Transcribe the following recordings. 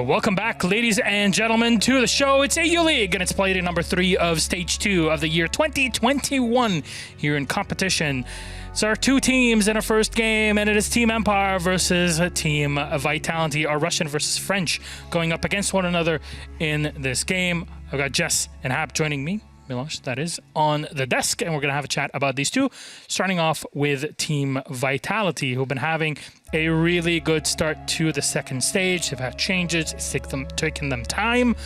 Welcome back, ladies and gentlemen, to the show. It's AU League, and it's Playday number 3 of Stage 2 of the year 2021 here in competition. It's our two teams in our first game, and it is Team Empire versus Team Vitality, our Russian versus French, going up against one another in this game. I've got Jess and Hap joining me, Milosh, that is, on the desk, and we're going to have a chat about these two, starting off with Team Vitality, who've been having a really good start to the second stage. They've had changes, it's taken them time,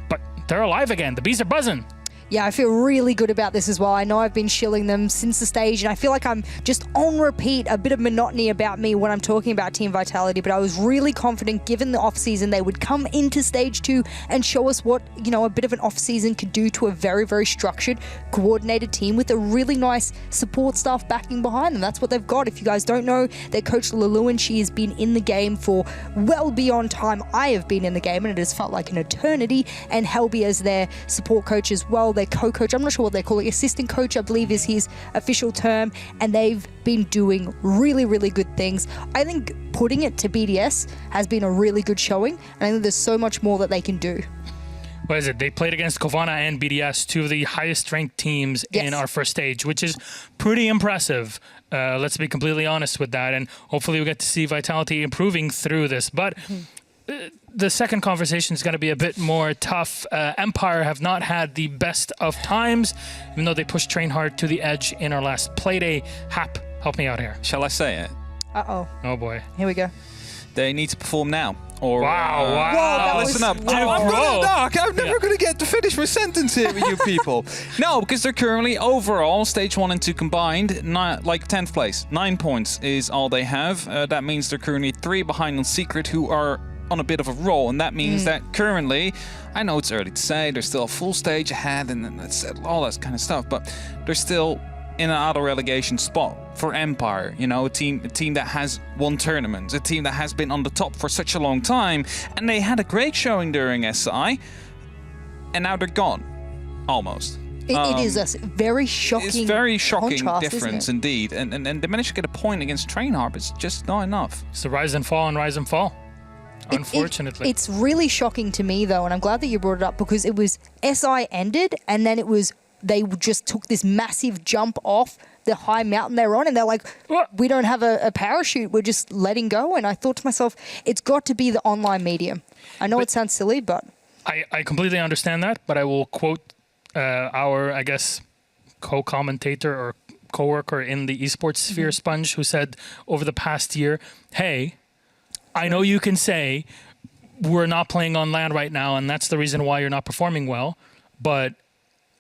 but they're alive again. The bees are buzzing. Yeah, I feel really good about this as well. I know I've been shilling them since the stage, and I feel like I'm just on repeat, a bit of monotony about me when I'm talking about Team Vitality, but I was really confident, given the off-season, they would come into Stage 2 and show us what, you know, a bit of an off-season could do to a very, very structured, coordinated team with a really nice support staff backing behind them. That's what they've got. If you guys don't know, their coach Luluan, she has been in the game for well beyond time I have been in the game, and it has felt like an eternity, and Helby as their support coach as well. Their co-coach, I'm not sure what they're calling, assistant coach, I believe is his official term, and they've been doing really, really good things. I think putting it to BDS has been a really good showing, and I think there's so much more that they can do. What is it? They played against Kovana and BDS, two of the highest ranked teams in our first stage, which is pretty impressive. Let's be completely honest with that, and hopefully we get to see Vitality improving through this. But the second conversation is going to be a bit more tough. Empire have not had the best of times, even though they pushed Train Hard to the edge in our last Playday. Hap, help me out here. Shall I say it? Uh-oh. Oh boy. Here we go. They need to perform now. Or, Wow. Listen up. I'm never going to get to finish my sentence here with you people. No, because they're currently overall, Stage 1 and 2 combined, 10th place. 9 points is all they have. That means they're currently 3 behind on Secret, who are on a bit of a roll, and that means that currently, I know it's early to say, there's still a full stage ahead and that's all that kind of stuff, but they're still in an auto relegation spot for Empire. You know, a team that has won tournaments, a team that has been on the top for such a long time, and they had a great showing during SI, and now they're gone, almost. It is a very shocking It's very shocking contrast, difference indeed, and they managed to get a point against Train Hard, but it's just not enough. It's the rise and fall and rise and fall. Unfortunately. It's really shocking to me, though, and I'm glad that you brought it up, because it was SI ended, and then it was they just took this massive jump off the high mountain they're on, and they're like, we don't have a parachute, we're just letting go. And I thought to myself, it's got to be the online medium. I know it sounds silly, but I completely understand that, but I will quote our, I guess, co-commentator or co-worker in the esports sphere, Sponge, who said over the past year, hey, I know you can say we're not playing on land right now, and that's the reason why you're not performing well, but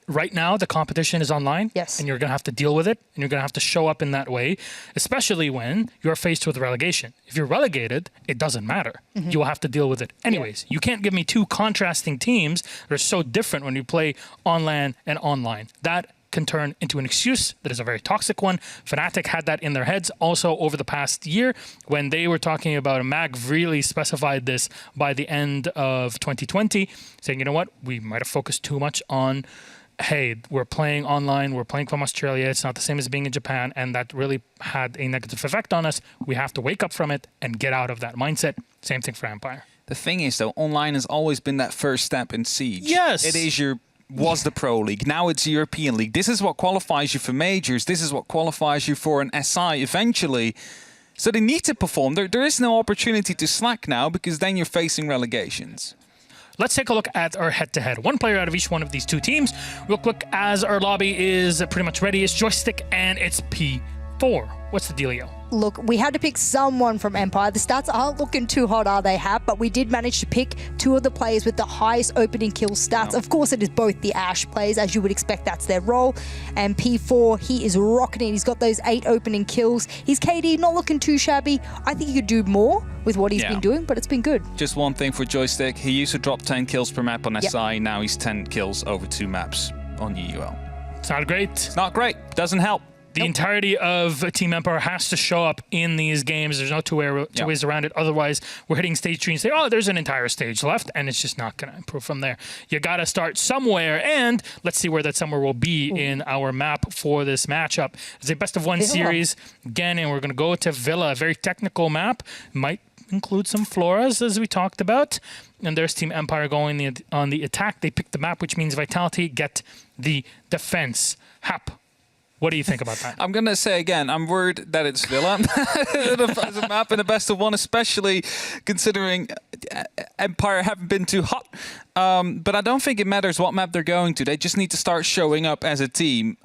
right now the competition is online, and you're going to have to deal with it, and you're going to have to show up in that way, especially when you're faced with relegation. If you're relegated, it doesn't matter. You will have to deal with it anyways. You can't give me two contrasting teams that are so different when you play on land and online. That can turn into an excuse that is a very toxic one. Fnatic had that in their heads also over the past year when they were talking about, and Mag really specified this by the end of 2020, saying, you know what, we might have focused too much on, hey, we're playing online, we're playing from Australia, it's not the same as being in Japan, and that really had a negative effect on us. We have to wake up from it and get out of that mindset. Same thing for Empire. The thing is, though, online has always been that first step in Siege. Yes. It is was the Pro League. Now it's European League. This is what qualifies you for majors. This is what qualifies you for an SI eventually. So they need to perform. There is no opportunity to slack now, because then you're facing relegations. Let's take a look at our head-to-head. One player out of each one of these two teams. Real quick, as our lobby is pretty much ready, it's Joystick and it's P4. What's the dealio? look, we had to pick someone from Empire. The stats aren't looking too hot, are they, Hap? But we did manage to pick two of the players with the highest opening kill stats. Of course, it is both the Ashe players, as you would expect, that's their role. And P4, he is rocking it. He's got those 8 opening kills. His KD not looking too shabby. I think he could do more with what he's been doing, but it's been good. Just one thing for Joystick. He used to drop 10 kills per map on SI. Now he's 10 kills over 2 maps on UUL. It's not great. It's not great. Doesn't help. The entirety of Team Empire has to show up in these games. There's no two ways around it. Otherwise, we're hitting stage 3 and say, oh, there's an entire stage left, and it's just not going to improve from there. You got to start somewhere, and let's see where that somewhere will be in our map for this matchup. It's a best-of-1 series again, and we're going to go to Villa, a very technical map. Might include some floras, as we talked about. And there's Team Empire going on the attack. They pick the map, which means Vitality get the defense. Hap, what do you think about that? I'm going to say again, I'm worried that it's Villa as a map in the best of one, especially considering Empire haven't been too hot. But I don't think it matters what map they're going to. They just need to start showing up as a team.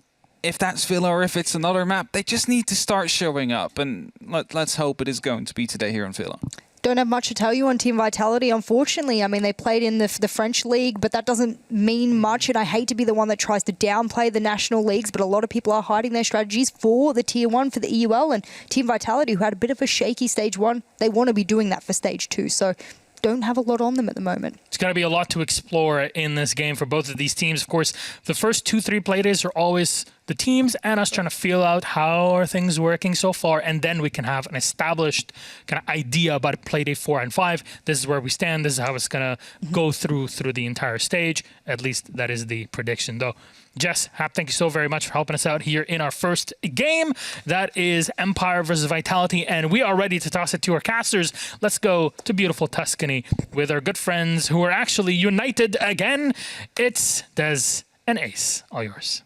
If that's Villa or if it's another map, they just need to start showing up. And let's hope it is going to be today here on Villa. Don't have much to tell you on Team Vitality, unfortunately. I mean, they played in the French league, but that doesn't mean much. And I hate to be the one that tries to downplay the national leagues, but a lot of people are hiding their strategies for the Tier 1, for the EUL. And Team Vitality, who had a bit of a shaky Stage 1, they want to be doing that for Stage 2. So don't have a lot on them at the moment. It's going to be a lot to explore in this game for both of these teams. Of course, the first 2-3 playdays are always the teams and us trying to feel out how are things working so far, and then we can have an established kind of idea about Playday 4 and 5. This is where we stand. This is how it's going to go through the entire stage. At least that is the prediction, though. Jess, Hap, thank you so very much for helping us out here in our first game. That is Empire versus Vitality, and we are ready to toss it to our casters. Let's go to beautiful Tuscany with our good friends who are actually united again. It's Des and Ace. All yours.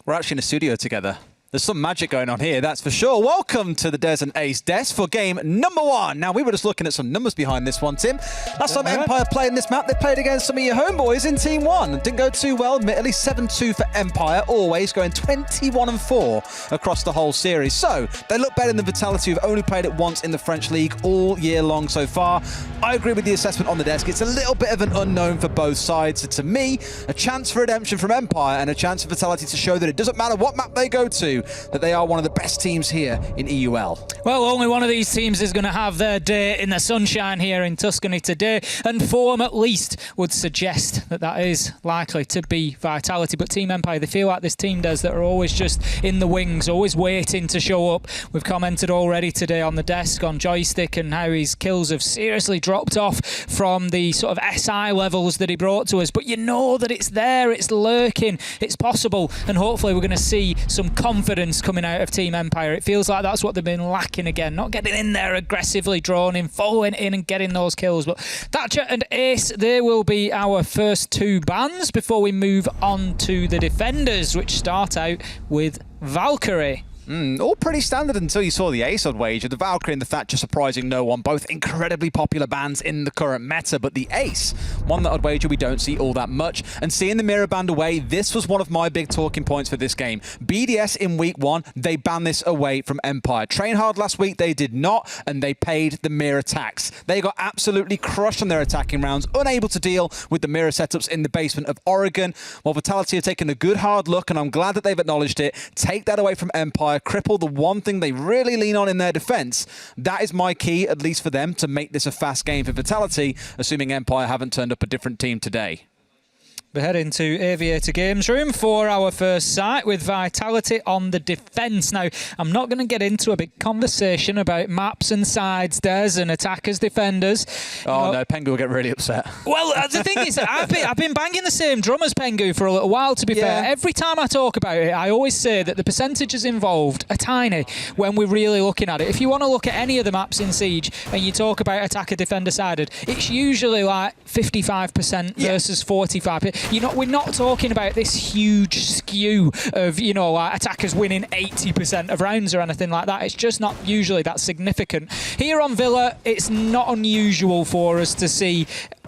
We're actually in a studio together. There's some magic going on here, that's for sure. Welcome to the Des and Ace Des for game number 1. Now, we were just looking at some numbers behind this one, Tim. Last time Empire played in this map, they played against some of your homeboys in Team 1. Didn't go too well, admittedly. 7-2 for Empire, always going 21-4 across the whole series. So, they look better than Vitality, who've only played it once in the French League all year long so far. I agree with the assessment on the desk. It's a little bit of an unknown for both sides. So to me, a chance for redemption from Empire and a chance for Vitality to show that it doesn't matter what map they go to, that they are one of the best teams here in EUL. Well, only one of these teams is going to have their day in the sunshine here in Tuscany today, and form at least would suggest that that is likely to be Vitality. But Team Empire, they feel like this team does, that are always just in the wings, always waiting to show up. We've commented already today on the desk on Joystick and how his kills have seriously dropped off from the sort of SI levels that he brought to us. But you know that it's there, it's lurking, it's possible, and hopefully we're going to see some confidence coming out of Team Empire. It feels like that's what they've been lacking again, not getting in there aggressively, drawn in, following in and getting those kills. But Thatcher and Ace, they will be our first 2 bans before we move on to the defenders, which start out with Valkyrie. All pretty standard until you saw the Ace on Wager. The Valkyrie and the Thatcher surprising no one. Both incredibly popular bans in the current meta, but the Ace, one that I'd wager we don't see all that much. And seeing the mirror banned away, this was one of my big talking points for this game. BDS in week 1, they banned this away from Empire. Train Hard last week, they did not, and they paid the mirror tax. They got absolutely crushed on their attacking rounds, unable to deal with the mirror setups in the basement of Oregon. While Vitality have taken a good hard look, and I'm glad that they've acknowledged it, take that away from Empire, cripple the one thing they really lean on in their defense. That is my key, at least for them, to make this a fast game for Vitality, assuming Empire haven't turned up a different team today. We head into Aviator Games Room for our first sight with Vitality on the defence. Now, I'm not going to get into a big conversation about maps and sides, Des, and attackers, defenders. Oh, no, Pengu will get really upset. Well, the thing is, I've been banging the same drum as Pengu for a little while, to be fair. Every time I talk about it, I always say that the percentages involved are tiny when we're really looking at it. If you want to look at any of the maps in Siege and you talk about attacker-defender sided, it's usually like 55% versus 45%. We're not talking about this huge skew of, like attackers winning 80% of rounds or anything like that. It's just not usually that significant. Here on Villa, it's not unusual for us to see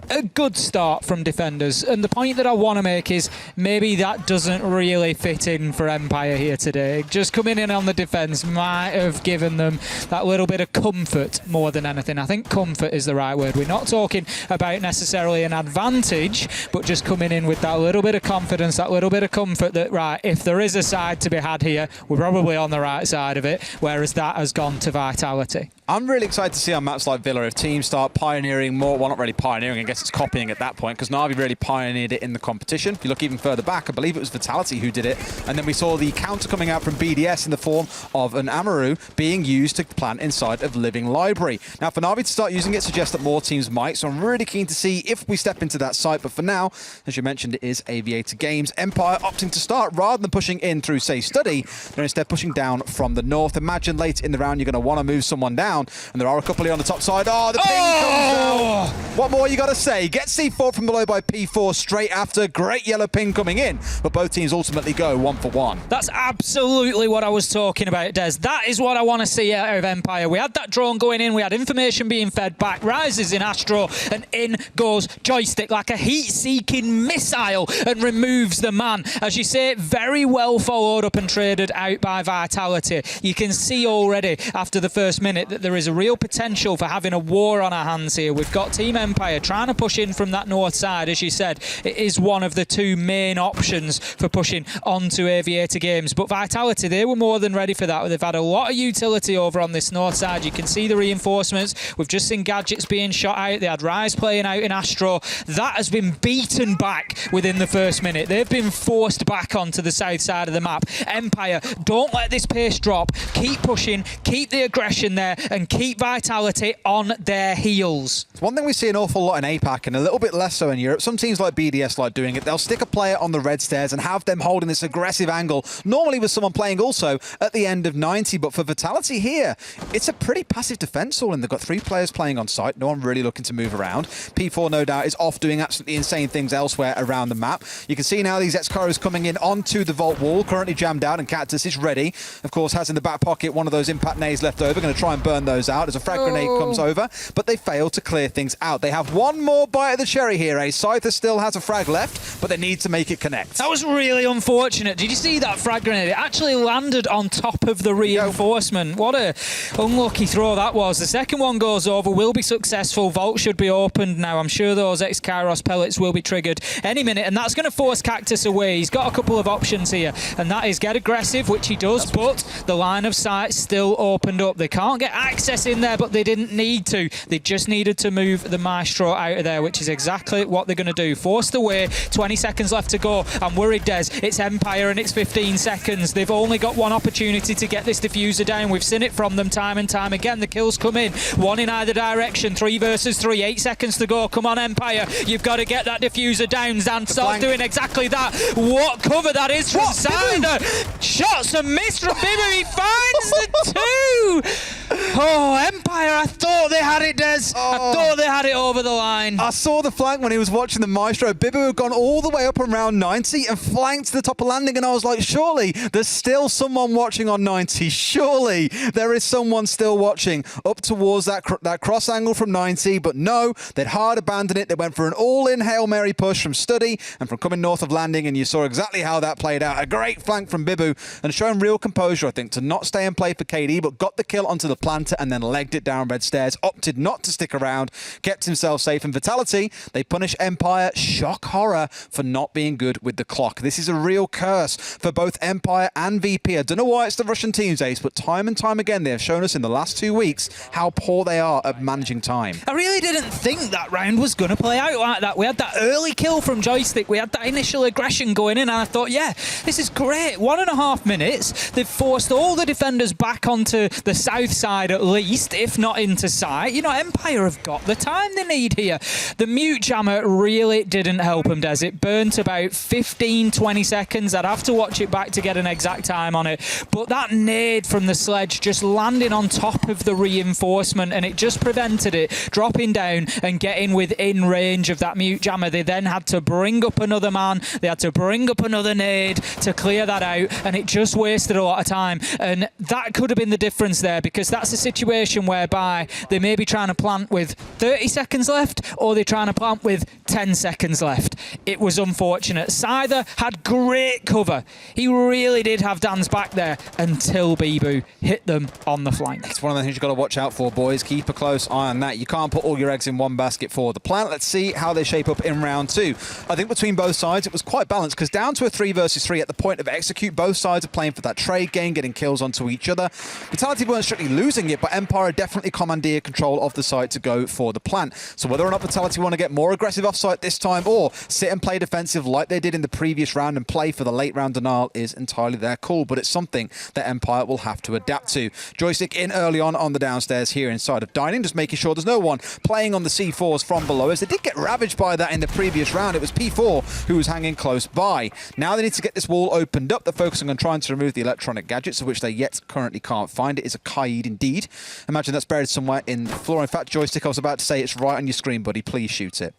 a good start from defenders, and the point that I want to make is maybe that doesn't really fit in for Empire here today. Just coming in on the defence might have given them that little bit of comfort more than anything. I think comfort is the right word. We're not talking about necessarily an advantage, but just coming in with that little bit of confidence, that little bit of comfort that, right, if there is a side to be had here, we're probably on the right side of it, whereas that has gone to Vitality. I'm really excited to see on maps like Villa if teams start pioneering more. Well, not really pioneering, I guess it's copying at that point, because Na'Vi really pioneered it in the competition. If you look even further back, I believe it was Vitality who did it, and then we saw the counter coming out from BDS in the form of an Amaru being used to plant inside of Living Library. Now, for Na'Vi to start using it suggests that more teams might, so I'm really keen to see if we step into that site. But for now, as you mentioned, it is Aviator Games. Empire opting to start rather than pushing in through, say, Study. They're instead pushing down from the north. Imagine late in the round you're going to want to move someone down. down. And there are a couple here on the top side. Oh, the ping comes down. What more you got to say? Get C4 from below by P4 straight after. Great yellow ping coming in. But both teams ultimately go 1 for 1. That's absolutely what I was talking about, Des. That is what I want to see out of Empire. We had that drone going in. We had information being fed back. Rises in Astro. And in goes Joystick like a heat-seeking missile and removes the man. As you say, very well followed up and traded out by Vitality. You can see already after the first minute that there is a real potential for having a war on our hands here. We've got Team Empire trying to push in from that north side. As you said, it is one of the two main options for pushing onto Aviator Games. But Vitality, they were more than ready for that. They've had a lot of utility over on this north side. You can see the reinforcements. We've just seen gadgets being shot out. They had Rise playing out in Astro. That has been beaten back within the first minute. They've been forced back onto the south side of the map. Empire, don't let this pace drop. Keep pushing, keep the aggression there, and keep Vitality on their heels. It's one thing we see an awful lot in APAC and a little bit less so in Europe. Some teams like BDS like doing it. They'll stick a player on the red stairs and have them holding this aggressive angle, normally with someone playing also at the end of 90. But for Vitality here, it's a pretty passive defense all in. They've got 3 players playing on site, no one really looking to move around. P4, no doubt, is off doing absolutely insane things elsewhere around the map. You can see now these X-Caros coming in onto the vault wall, currently jammed out, and Cactus is ready. Of course, has in the back pocket one of those impact nades left over, going to try and burn those out as a frag grenade comes over, but they fail to clear things out. They have one more bite of the cherry here. Scyther still has a frag left, but they need to make it connect. That was really unfortunate. Did you see that frag grenade? It actually landed on top of the reinforcement. What a unlucky throw that was. The second one goes over, will be successful. Vault should be opened now. I'm sure those X-Kairos pellets will be triggered any minute, and that's going to force Cactus away. He's got a couple of options here, and that is get aggressive, which he does, but the line of sight still opened up. They can't get access in there, but they didn't need to. They just needed to move the Maestro out of there, which is exactly what they're going to do. Forced away, 20 seconds left to go. I'm worried, Des. It's Empire and it's 15 seconds. They've only got one opportunity to get this diffuser down. We've seen it from them time and time again. The kills come in, one in either direction. 3 versus 3, 8 seconds to go. Come on, Empire. You've got to get that diffuser down. Zanzar's doing exactly that. What cover that is from Cider. Shots and miss from Bibu. He finds the 2. Oh, Empire, I thought they had it, Des. I thought they had it over the line. I saw the flank when he was watching the Maestro. Bibu had gone all the way up around 90 and flanked to the top of landing, and I was like, surely there's still someone watching on 90. Surely there is someone still watching up towards that cross angle from 90, but no, they'd hard abandoned it. They went for an all-in Hail Mary push from Study and from coming north of landing, and you saw exactly how that played out. A great flank from Bibu and showing real composure, I think, to not stay and play for KD, but got the kill onto the planter and then legged it down red stairs, opted not to stick around, kept himself safe. And Vitality, they punish Empire, shock horror, for not being good with the clock. This is a real curse for both Empire and VP. I don't know why it's the Russian teams, Ace, but time and time again they have shown us in the last 2 weeks how poor they are at managing time. I really didn't think that round was going to play out like that. We had that early kill from Joystick. We had that initial aggression going in, and I thought, yeah, this is great. 1.5 minutes. They've forced all the defenders back onto the south side at least, if not into sight. You know, Empire have got the time they need here. The mute jammer really didn't help them, Des. It burnt about 15, 20 seconds. I'd have to watch it back to get an exact time on it. But that nade from the sledge just landing on top of the reinforcement, and it just prevented it dropping down and getting within range of that mute jammer. They then had to bring up another man. They had to bring up another nade to clear that out, and it just wasted a lot of time. And that could have been the difference there, because that's a situation whereby they may be trying to plant with 30 seconds left, or they're trying to plant with 10 seconds left. It was unfortunate. Scyther had great cover. He really did have Dan's back there until Bibu hit them on the flank. It's one of the things you've got to watch out for, boys. Keep a close eye on that. You can't put all your eggs in one basket for the plant. Let's see how they shape up in round 2. I think between both sides, it was quite balanced, because down to a 3 versus 3 at the point of execute, both sides are playing for that trade game, getting kills onto each other. Vitality weren't strictly losing it, but Empire definitely commandeered control of the site to go for the plant. So whether or not Vitality want to get more aggressive off-site this time, or sit and play defensive like they did in the previous round and play for the late round denial, is entirely their call, but it's something that Empire will have to adapt to. Joystick in early on the downstairs here inside of dining, just making sure there's no one playing on the C4s from below, as they did get ravaged by that in the previous round. It was P4 who was hanging close by. Now they need to get this wall opened up. They're focusing on trying to remove the electronic gadgets, of which they yet currently can't find. It is a Kaid in indeed. Imagine that's buried somewhere in the floor. In fact, Joystick, I was about to say it's right on your screen, buddy. Please shoot it.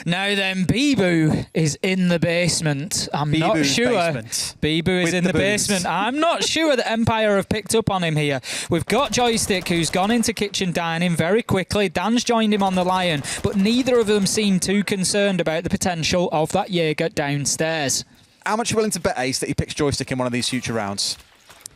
Now then, Bibu is in the basement. I'm not sure. Bibu is in the basement. I'm not sure that Empire have picked up on him here. We've got Joystick, who's gone into kitchen dining very quickly. Dan's joined him on the Lion, but neither of them seem too concerned about the potential of that Jaeger downstairs. How much are you willing to bet, Ace, that he picks Joystick in one of these future rounds?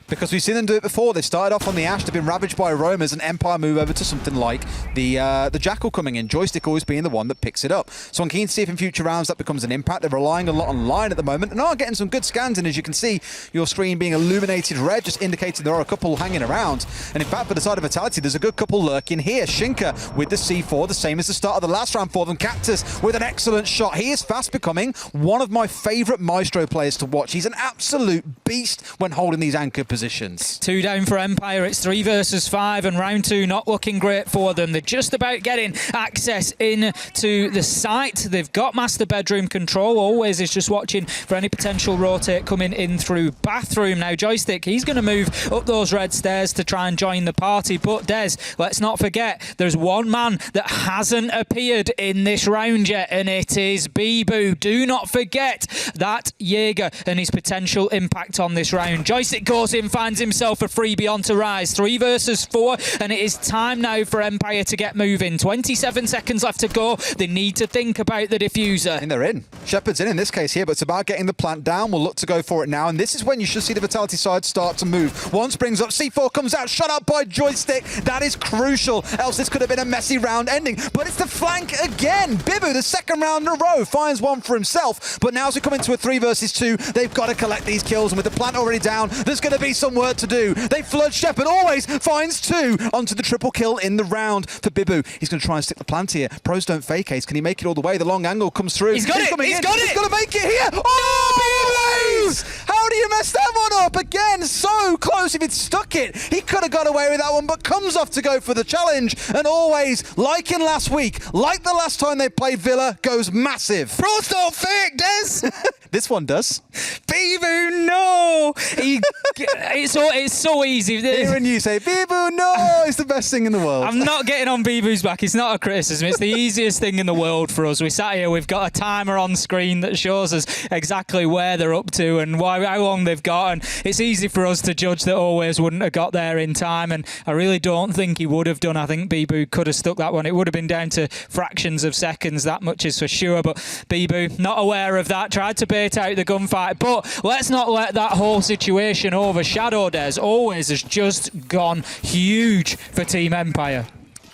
Because we've seen them do it before. They started off on the Ash, they've been ravaged by Roamers, and Empire move over to something like the Jackal coming in. Joystick always being the one that picks it up. So I'm keen to see if in future rounds that becomes an impact. They're relying a lot on Lion at the moment and are getting some good scans in, as you can see your screen being illuminated red, just indicating there are a couple hanging around. And in fact, for the side of Vitality, there's a good couple lurking here. Shinka with the C4, the same as the start of the last round for them. Cactus with an excellent shot. He is fast becoming one of my favourite Maestro players to watch. He's an absolute beast when holding these anchor positions. 2 down for Empire. It's 3 versus 5, and round 2 not looking great for them. They're just about getting access into the site. They've got master bedroom control. Always is just watching for any potential rotate coming in through bathroom. Now Joystick, he's going to move up those red stairs to try and join the party. But Des, let's not forget, there's one man that hasn't appeared in this round yet, and it is Bibu. Do not forget that Jaeger and his potential impact on this round. Joystick goes in, finds himself a freebie onto Rise. 3 versus 4, and it is time now for Empire to get moving. 27 seconds left to go. They need to think about the diffuser. And they're in. Shepard's in this case here, but it's about getting the plant down. We'll look to go for it now, and this is when you should see the Vitality side start to move. One springs up, C4 comes out, shut up by Joystick. That is crucial, else this could have been a messy round ending. But it's the flank again. Bibu, the second round in a row, finds one for himself, but now as we come into a 3 versus 2, they've got to collect these kills, and with the plant already down, there's going to be some work to do. They flood. Shepard always finds 2 onto the triple kill in the round for Bibu. He's going to try and stick the plant here. Pros don't fake Ace. Can he make it all the way? The long angle comes through. He's got it. He's got it. He's going to make it here. Oh, how do you mess that one up? Again, so close. If he'd stuck it, he could have got away with that one, but comes off to go for the challenge. And always, like in last week, like the last time they played Villa, goes massive. Pros don't fake, Des. This one does. Bibu, no. It's so easy. Hearing you say, Bibu, no, it's the best thing in the world. I'm not getting on Bibu's back. It's not a criticism. It's the easiest thing in the world for us. We sat here, we've got a timer on screen that shows us exactly where they're up to and how long they've got. And it's easy for us to judge that Always wouldn't have got there in time. And I really don't think he would have done. I think Bibu could have stuck that one. It would have been down to fractions of seconds. That much is for sure. But Bibu, not aware of that, tried to bait out the gunfight. But let's not let that whole situation overshadow Des. Always has just gone huge for Team Empire.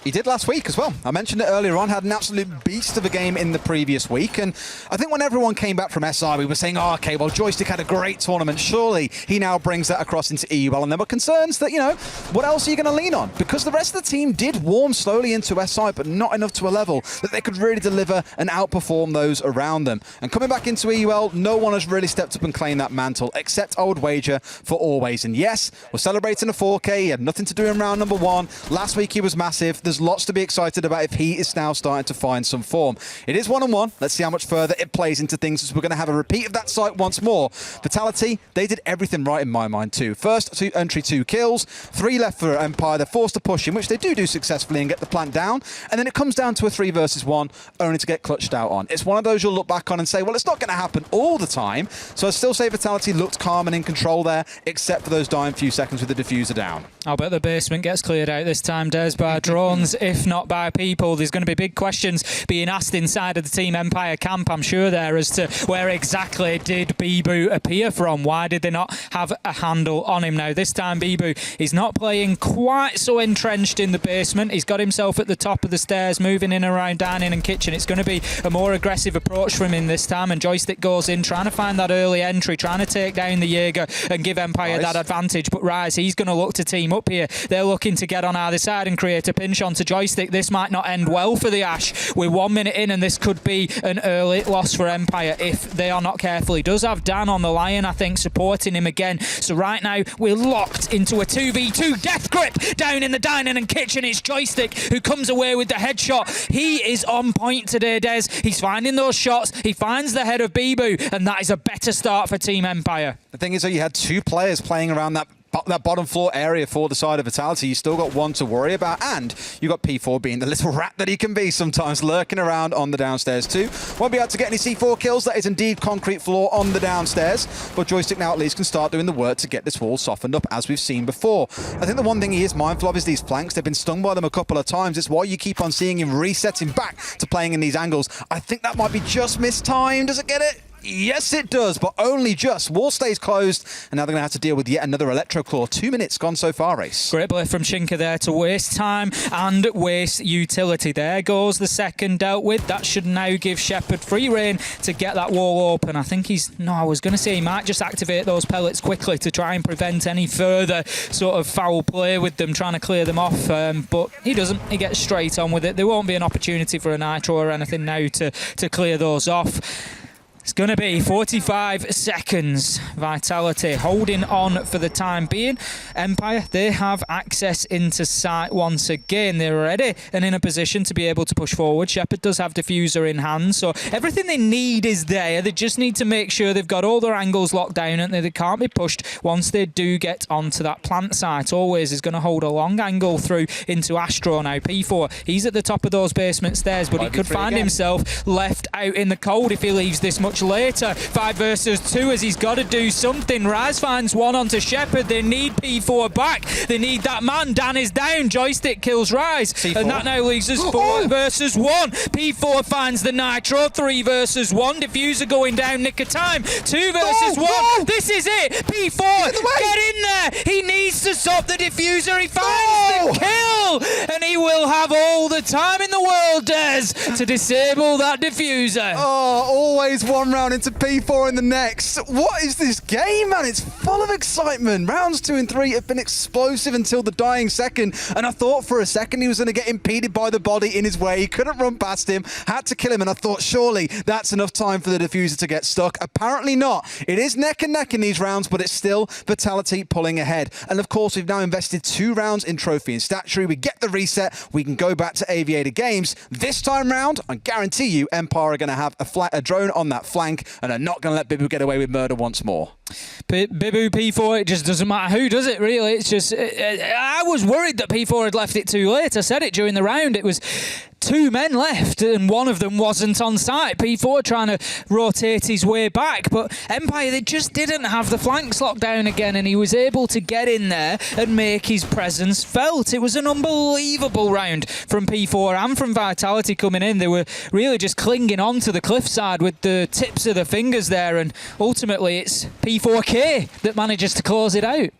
He did last week as well. I mentioned it earlier on, had an absolute beast of a game in the previous week. And I think when everyone came back from SI, we were saying, oh, okay, well, Joystick had a great tournament. Surely he now brings that across into EUL. And there were concerns that, what else are you going to lean on? Because the rest of the team did warm slowly into SI, but not enough to a level that they could really deliver and outperform those around them. And coming back into EUL, no one has really stepped up and claimed that mantle, except I would wager for Always. And yes, we're celebrating a 4K. He had nothing to do in round number 1. Last week he was massive. There's lots to be excited about if he is now starting to find some form. It is 1-on-1. Let's see how much further it plays into things, as we're going to have a repeat of that site once more. Vitality, they did everything right in my mind too. First entry 2 kills, 3 left for Empire. They're forced to push in, which they do successfully and get the plant down. And then it comes down to a 3 versus 1, only to get clutched out on. It's one of those you'll look back on and say, well, it's not going to happen all the time. So I still say Vitality looked calm and in control there, except for those dying few seconds with the diffuser down. I'll bet the basement gets cleared out this time, Des, by drones, if not by people. There's going to be big questions being asked inside of the Team Empire camp, I'm sure, there, as to where exactly did Bibu appear from? Why did they not have a handle on him? Now, this time Bibu is not playing quite so entrenched in the basement. He's got himself at the top of the stairs, moving in around dining and kitchen. It's going to be a more aggressive approach from him this time, and Joystick goes in, trying to find that early entry, trying to take down the Jaeger and give Empire that advantage. But Rise, he's going to look to team up here. They're looking to get on either side and create a pinch onto Joystick. This might not end well for the Ash. We're 1 minute in, and this could be an early loss for Empire if they are not careful. He does have Dan on the Lion, I think, supporting him again. So right now, we're locked into a 2v2 death grip down in the dining and kitchen. It's Joystick who comes away with the headshot. He is on point today, Des. He's finding those shots. He finds the head of Bibu, and that is a better start for Team Empire. The thing is, though, you had 2 players playing around that that bottom floor area for the side of Vitality. You still got one to worry about, and you got P4 being the little rat that he can be sometimes, lurking around on the downstairs too. Won't be able to get any C4 kills. That is indeed concrete floor on the downstairs, but Joystick now at least can start doing the work to get this wall softened up, as we've seen before. I think the one thing he is mindful of is these flanks. They've been stung by them a couple of times. It's why you keep on seeing him resetting back to playing in these angles. I think that might be just mistimed. Does it get it? Yes, it does, but only just. Wall stays closed, and now they're going to have to deal with yet another Electro Claw. 2 minutes gone so far, Ace. Great play from Chinka there to waste time and waste utility. There goes the second dealt with. That should now give Shepard free reign to get that wall open. I think I was going to say he might just activate those pellets quickly to try and prevent any further sort of foul play with them, trying to clear them off, but he doesn't. He gets straight on with it. There won't be an opportunity for a nitro or anything now to clear those off. It's going to be 45 seconds. Vitality holding on for the time being. Empire, they have access into site once again. They're ready and in a position to be able to push forward. Shepard does have diffuser in hand, so everything they need is there. They just need to make sure they've got all their angles locked down and they can't be pushed once they do get onto that plant site. Always is going to hold a long angle through into Astro now. P4, he's at the top of those basement stairs, but he could find himself left out in the cold if he leaves this much later. 5 versus 2 as he's got to do something. Raz finds one onto Shepard. They need P4 back. They need that man. Dan is down. Joystick kills Rise. C4. And that now leaves us 4 versus 1. P4 finds the Nitro. 3 versus 1. Diffuser going down. Nick of time. 2 versus 1. This is it. P4, get in there. He needs to stop the Diffuser. He finds the kill. And he will have all the time in the world, Des, to disable that Diffuser. Oh, always one round into P4 in the next. What is this game, man? It's full of excitement. Rounds 2 and 3 have been explosive until the dying second, and I thought for a second he was going to get impeded by the body in his way. He couldn't run past him, had to kill him, and I thought surely that's enough time for the Diffuser to get stuck. Apparently not. It is neck and neck in these rounds, but it's still Vitality pulling ahead. And of course, we've now invested 2 rounds in Trophy and Statuary. We get the reset. We can go back to Aviator Games. This time round, I guarantee you, Empire are going to have a drone on that flank and are not going to let Bibu get away with murder once more. Bibu, P4, it just doesn't matter who does it, really. It's just, I was worried that P4 had left it too late. I said it during the round. It was 2 men left and one of them wasn't on site. P4 trying to rotate his way back, but Empire, they just didn't have the flanks locked down again, and he was able to get in there and make his presence felt. It was an unbelievable round from P4 and from Vitality coming in. They were really just clinging on to the cliffside with the tips of the fingers there, and ultimately it's P4K that manages to close it out.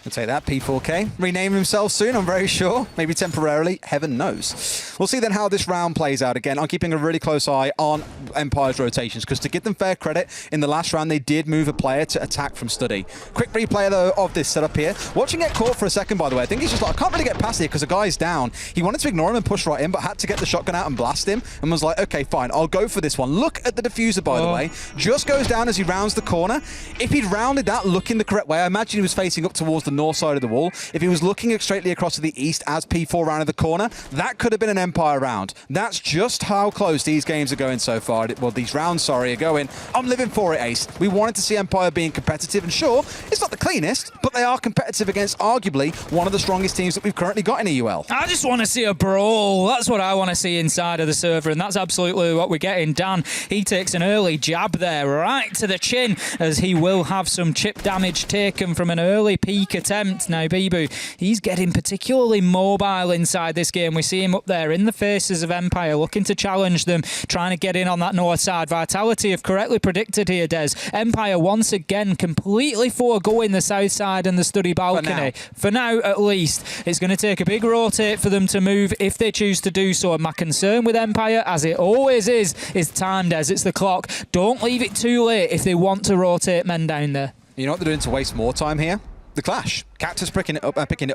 I'd say that, P4K. Renaming himself soon, I'm very sure. Maybe temporarily, heaven knows. We'll see then how this round plays out. Again, I'm keeping a really close eye on Empire's rotations, because to give them fair credit, in the last round they did move a player to attack from study. Quick replay though of this setup here. Watching it caught for a second, by the way. I think he's just like, I can't really get past here because the guy's down. He wanted to ignore him and push right in, but had to get the shotgun out and blast him, and was like, okay, fine, I'll go for this one. Look at the Diffuser, by the way. Just goes down as he rounds the corner. If he'd rounded that looking the correct way, I imagine he was facing up towards the north side of the wall. If he was looking straightly across to the east as P4 rounded the corner, that could have been an Empire round. That's just how close these games are going so far. Well, these rounds, sorry, are going. I'm living for it, Ace. We wanted to see Empire being competitive, and sure, it's not the cleanest, but they are competitive against arguably one of the strongest teams that we've currently got in EUL. I just want to see a brawl. That's what I want to see inside of the server, and that's absolutely what we're getting. Dan, he takes an early jab there right to the chin, as he will have some chip damage taken from an early peak attempt. Now, Bibu, he's getting particularly mobile inside this game. We see him up there in the faces of Empire, looking to challenge them, trying to get in on that north side. Vitality have correctly predicted here, Des. Empire once again completely foregoing the south side and the study balcony. For now, at least. It's going to take a big rotate for them to move if they choose to do so. And my concern with Empire, as it always is time, Des. It's the clock. Don't leave it too late if they want to rotate men down there. You know what they're doing to waste more time here? The Clash. Cactus picking it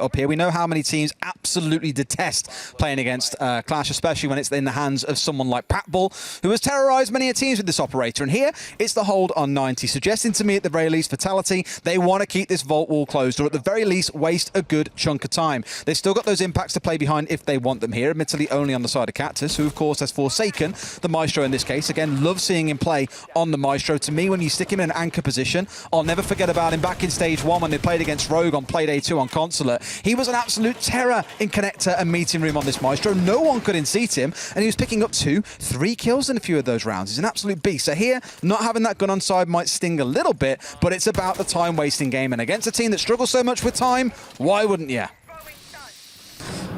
up here. We know how many teams absolutely detest playing against Clash, especially when it's in the hands of someone like Patbull, who has terrorized many teams with this operator. And here, it's the hold on 90, suggesting to me at the very least, Vitality, they want to keep this vault wall closed, or at the very least, waste a good chunk of time. They've still got those impacts to play behind if they want them here, admittedly only on the side of Cactus, who of course has forsaken the Maestro in this case. Again, love seeing him play on the Maestro. To me, when you stick him in an anchor position, I'll never forget about him back in stage 1 when they played against Rogue on Playday 2 on Consulate. He was an absolute terror in Connector and Meeting Room on this Maestro. No one could in-seat him, and he was picking up 2, 3 kills in a few of those rounds. He's an absolute beast. So here, not having that gun on side might sting a little bit, but it's about the time-wasting game. And against a team that struggles so much with time, why wouldn't you?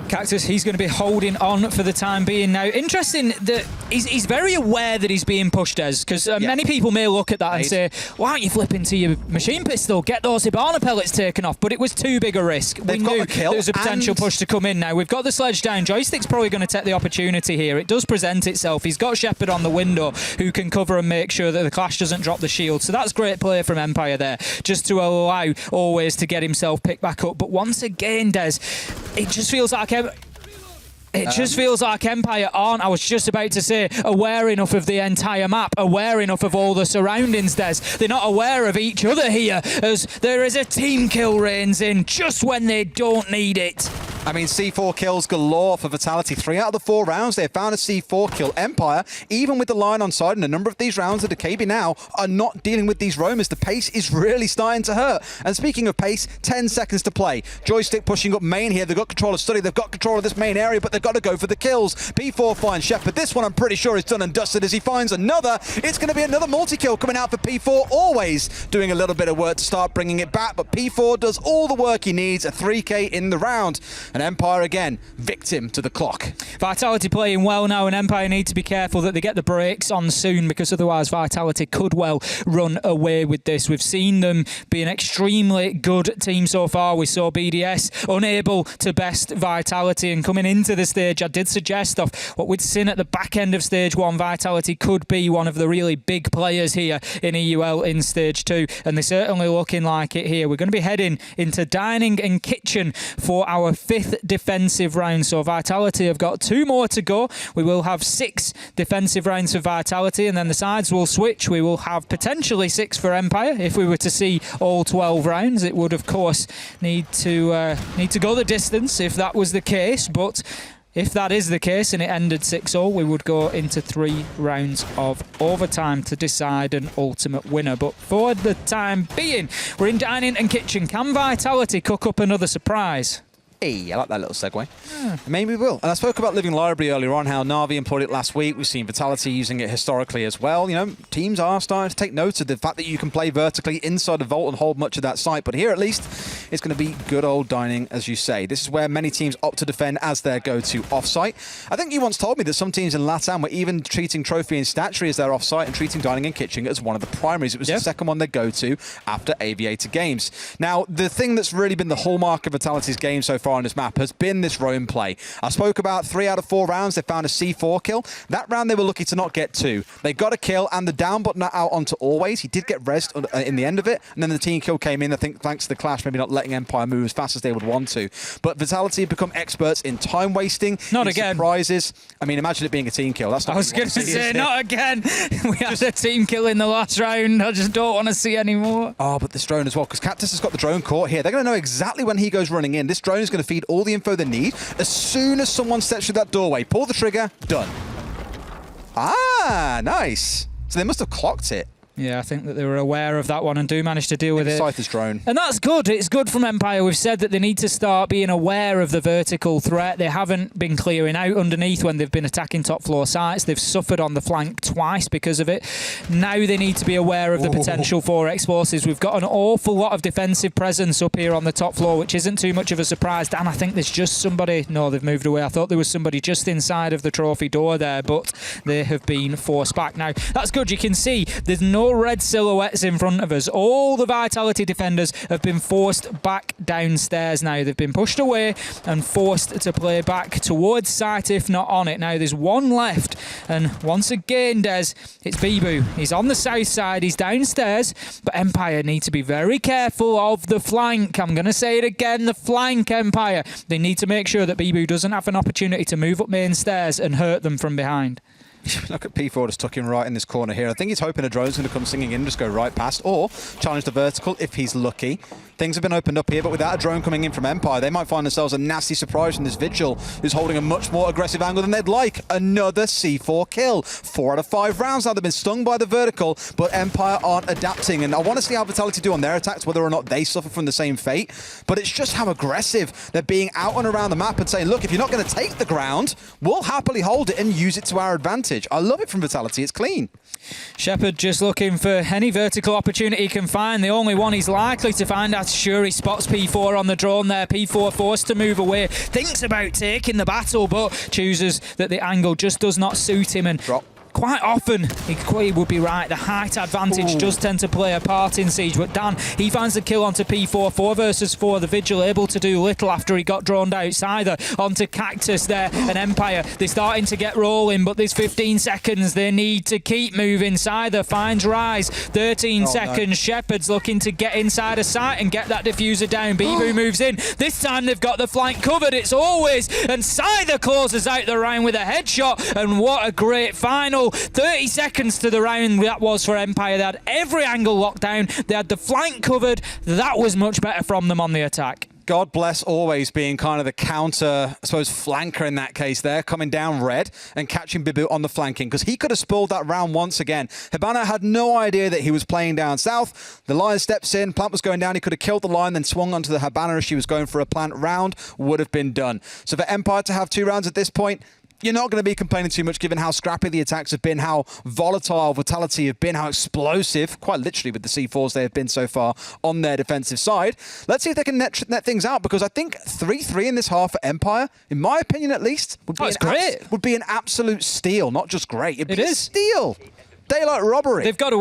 Cactus, he's going to be holding on for the time being now. Interesting that he's very aware that he's being pushed, as because many people may look at that and say, why aren't you flipping to your machine pistol? Get those Hibana pellets taken off. But it was too big a risk. We knew there was a potential push to come in now. We've got the sledge down. Joystick's probably going to take the opportunity here. It does present itself. He's got Shepard on the window who can cover and make sure that the Clash doesn't drop the shield. So that's great play from Empire there, just to allow Always to get himself picked back up. But once again, Des, it just feels like Empire aren't, I was just about to say, aware enough of the entire map, aware enough of all the surroundings, Des. They're not aware of each other here, as there is a team kill reigns in just when they don't need it. I mean, C4 kills galore for Vitality. 3 out of the 4 rounds, they found a C4 kill. Empire, even with the line on side, and a number of these rounds that KB now are not dealing with these roamers. The pace is really starting to hurt. And speaking of pace, 10 seconds to play. Joystick pushing up main here. They've got control of Study. They've got control of this main area, but they've got to go for the kills. P4 finds Shepard. This one I'm pretty sure is done and dusted as he finds another. It's going to be another multi-kill coming out for P4. Always doing a little bit of work to start bringing it back, but P4 does all the work he needs. A 3K in the round. And Empire, again, victim to the clock. Vitality playing well now, and Empire need to be careful that they get the brakes on soon, because otherwise Vitality could well run away with this. We've seen them be an extremely good team so far. We saw BDS unable to best Vitality, and coming into the stage, I did suggest of what we'd seen at the back end of Stage 1, Vitality could be one of the really big players here in EUL in Stage 2, and they're certainly looking like it here. We're going to be heading into Dining and Kitchen for our 5th defensive round. So Vitality have got 2 more to go. We will have 6 defensive rounds for Vitality, and then the sides will switch. We will have potentially 6 for Empire. If we were to see all 12 rounds, it would of course need to go the distance if that was the case, but if that is the case and it ended 6-0, we would go into 3 rounds of overtime to decide an ultimate winner. But for the time being, we're in Dining and Kitchen. Can Vitality cook up another surprise? Hey, I like that little segue. Yeah. Maybe we will. And I spoke about Living Library earlier on, how Na'Vi employed it last week. We've seen Vitality using it historically as well. You know, teams are starting to take note of the fact that you can play vertically inside the vault and hold much of that site. But here, at least, it's going to be good old Dining, as you say. This is where many teams opt to defend as their go-to offsite. I think you once told me that some teams in LATAM were even treating Trophy and Statuary as their offsite and treating Dining and Kitchen as one of the primaries. It was the second one they go to after Aviator Games. Now, the thing that's really been the hallmark of Vitality's game so far on this map has been this roam play. I spoke about 3 out of 4 rounds. They found a C4 kill. That round they were lucky to not get 2. They got a kill and the down button out onto Always. He did get rezzed in the end of it, and then the team kill came in, I think, thanks to the Clash, maybe not letting Empire move as fast as they would want to. But Vitality have become experts in time wasting. Not again. Surprises. I mean, imagine it being a team kill. That's not I was going to say, not again. We had a team kill in the last round. I just don't want to see any more. Oh, but this drone as well, because Cactus has got the drone caught here. They're going to know exactly when he goes running in. This drone is going to feed all the info they need. As soon as someone steps through that doorway, pull the trigger, done. Ah, nice. So they must have clocked it. Yeah, I think that they were aware of that one and do manage to deal with it. Scyther's drone. And that's good. It's good from Empire. We've said that they need to start being aware of the vertical threat. They haven't been clearing out underneath when they've been attacking top floor sites. They've suffered on the flank twice because of it. Now they need to be aware of the potential for explosives. We've got an awful lot of defensive presence up here on the top floor, which isn't too much of a surprise. Dan, I think there's just somebody... No, they've moved away. I thought there was somebody just inside of the trophy door there, but they have been forced back. Now, that's good. You can see there's no red silhouettes in front of us. All the Vitality defenders have been forced back downstairs now. They've been pushed away and forced to play back towards site, if not on it. Now there's one left, and once again, Des, it's Bibu. He's on the south side, he's downstairs, but Empire need to be very careful of the flank. I'm going to say it again, the flank, Empire. They need to make sure that Bibu doesn't have an opportunity to move up main stairs and hurt them from behind. Look at P4 just tucking right in this corner here. I think he's hoping a drone's going to come singing in, just go right past, or challenge the vertical if he's lucky. Things have been opened up here, but without a drone coming in from Empire, they might find themselves a nasty surprise from this Vigil, who's holding a much more aggressive angle than they'd like. Another C4 kill. 4 out of 5 rounds now. They've been stung by the vertical, but Empire aren't adapting. And I want to see how Vitality do on their attacks, whether or not they suffer from the same fate. But it's just how aggressive they're being out and around the map and saying, look, if you're not going to take the ground, we'll happily hold it and use it to our advantage. I love it from Vitality. It's clean. Shepherd just looking for any vertical opportunity he can find. The only one he's likely to find, as sure he spots P4 on the drone there. P4 forced to move away, thinks about taking the battle, but chooses that the angle just does not suit him. And Drop. quite often, he would be right, the height advantage does tend to play a part in Siege, but Dan, he finds the kill onto P4, 4 versus 4, the Vigil able to do little after he got droned out. Either onto Cactus there, and Empire, they're starting to get rolling, but there's 15 seconds, they need to keep moving. Scyther finds Rise, 13 seconds, no. Shepherd's looking to get inside a site and get that diffuser down. Bibu moves in, this time they've got the flank covered, it's always, and Scyther closes out the round with a headshot, and what a great final. 30 seconds to the round that was for Empire. They had every angle locked down. They had the flank covered. That was much better from them on the attack. God bless always being kind of the counter, I suppose, flanker in that case there, coming down red and catching Bibu on the flanking, because he could have spoiled that round once again. Hibana had no idea that he was playing down south. The Lion steps in, plant was going down, he could have killed the Lion, then swung onto the Hibana as she was going for a plant. Round would have been done. So for Empire to have 2 rounds at this point, you're not going to be complaining too much given how scrappy the attacks have been, how volatile Vitality have been, how explosive, quite literally with the C4s they have been so far on their defensive side. Let's see if they can net things out, because I think 3-3 in this half for Empire, in my opinion at least, would be an absolute steal. Not just great, it'd be a steal. Daylight robbery. They've got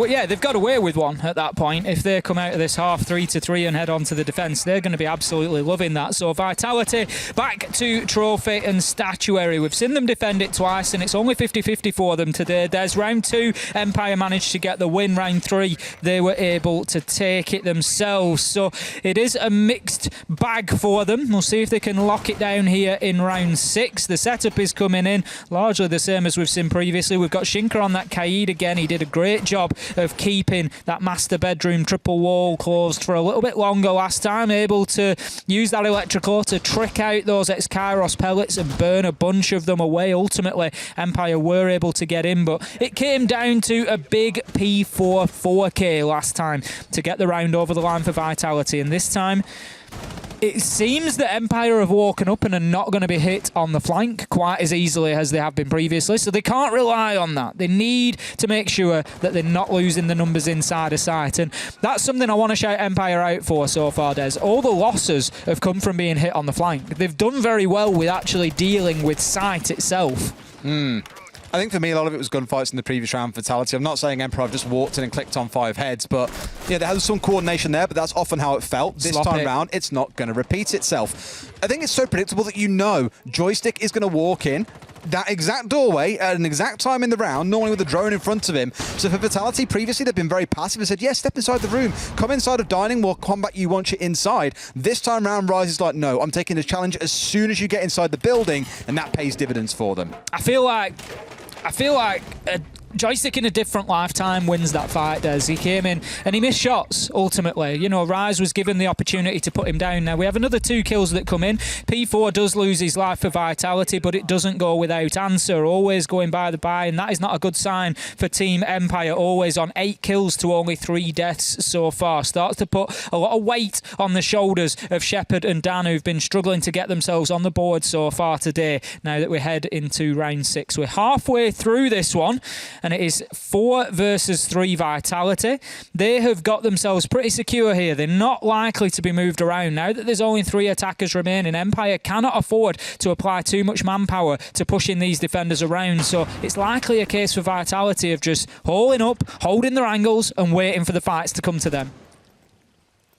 away with one at that point. If they come out of this half 3-3 and head on to the defence, they're going to be absolutely loving that. So Vitality back to trophy and statuary. We've seen them defend it twice, and it's only 50-50 for them today. There's round 2. Empire managed to get the win. Round 3, they were able to take it themselves. So it is a mixed bag for them. We'll see if they can lock it down here in round 6. The setup is coming in largely the same as we've seen previously. We've got Shinka on that Kaid again. He did a great job of keeping that master bedroom triple wall closed for a little bit longer last time, able to use that electrical to trick out those ex-Kairos pellets and burn a bunch of them away. Ultimately, Empire were able to get in, but it came down to a big P4 4K last time to get the round over the line for Vitality, and this time it seems that Empire have woken up and are not going to be hit on the flank quite as easily as they have been previously, so they can't rely on that. They need to make sure that they're not losing the numbers inside a site, and that's something I want to shout Empire out for so far, Des. All the losses have come from being hit on the flank. They've done very well with actually dealing with site itself. I think for me, a lot of it was gunfights in the previous round for Vitality. I'm not saying Emperor have just walked in and clicked on 5 heads, but yeah, there has some coordination there, but that's often how it felt. This time round, it's not going to repeat itself. I think it's so predictable that you know Joystick is going to walk in that exact doorway at an exact time in the round, normally with a drone in front of him. So for Vitality, previously they've been very passive and said, yes, step inside the room, come inside of dining, we'll combat you once you're inside. This time round, Rise is like, no, I'm taking the challenge as soon as you get inside the building, and that pays dividends for them. I feel like Joystick in a different lifetime wins that fight, Des. He came in and he missed shots, ultimately. You know, Rise was given the opportunity to put him down. Now, we have another 2 kills that come in. P4 does lose his life for Vitality, but it doesn't go without answer. Always going by the by, and that is not a good sign for Team Empire. Always on 8 kills to only 3 deaths so far. Starts to put a lot of weight on the shoulders of Shepherd and Dan, who've been struggling to get themselves on the board so far today, now that we head into round 6. We're halfway through this one, and it is 4 versus 3 Vitality. They have got themselves pretty secure here. They're not likely to be moved around. Now that there's only 3 attackers remaining, Empire cannot afford to apply too much manpower to pushing these defenders around, so it's likely a case for Vitality of just holding up, holding their angles and waiting for the fights to come to them.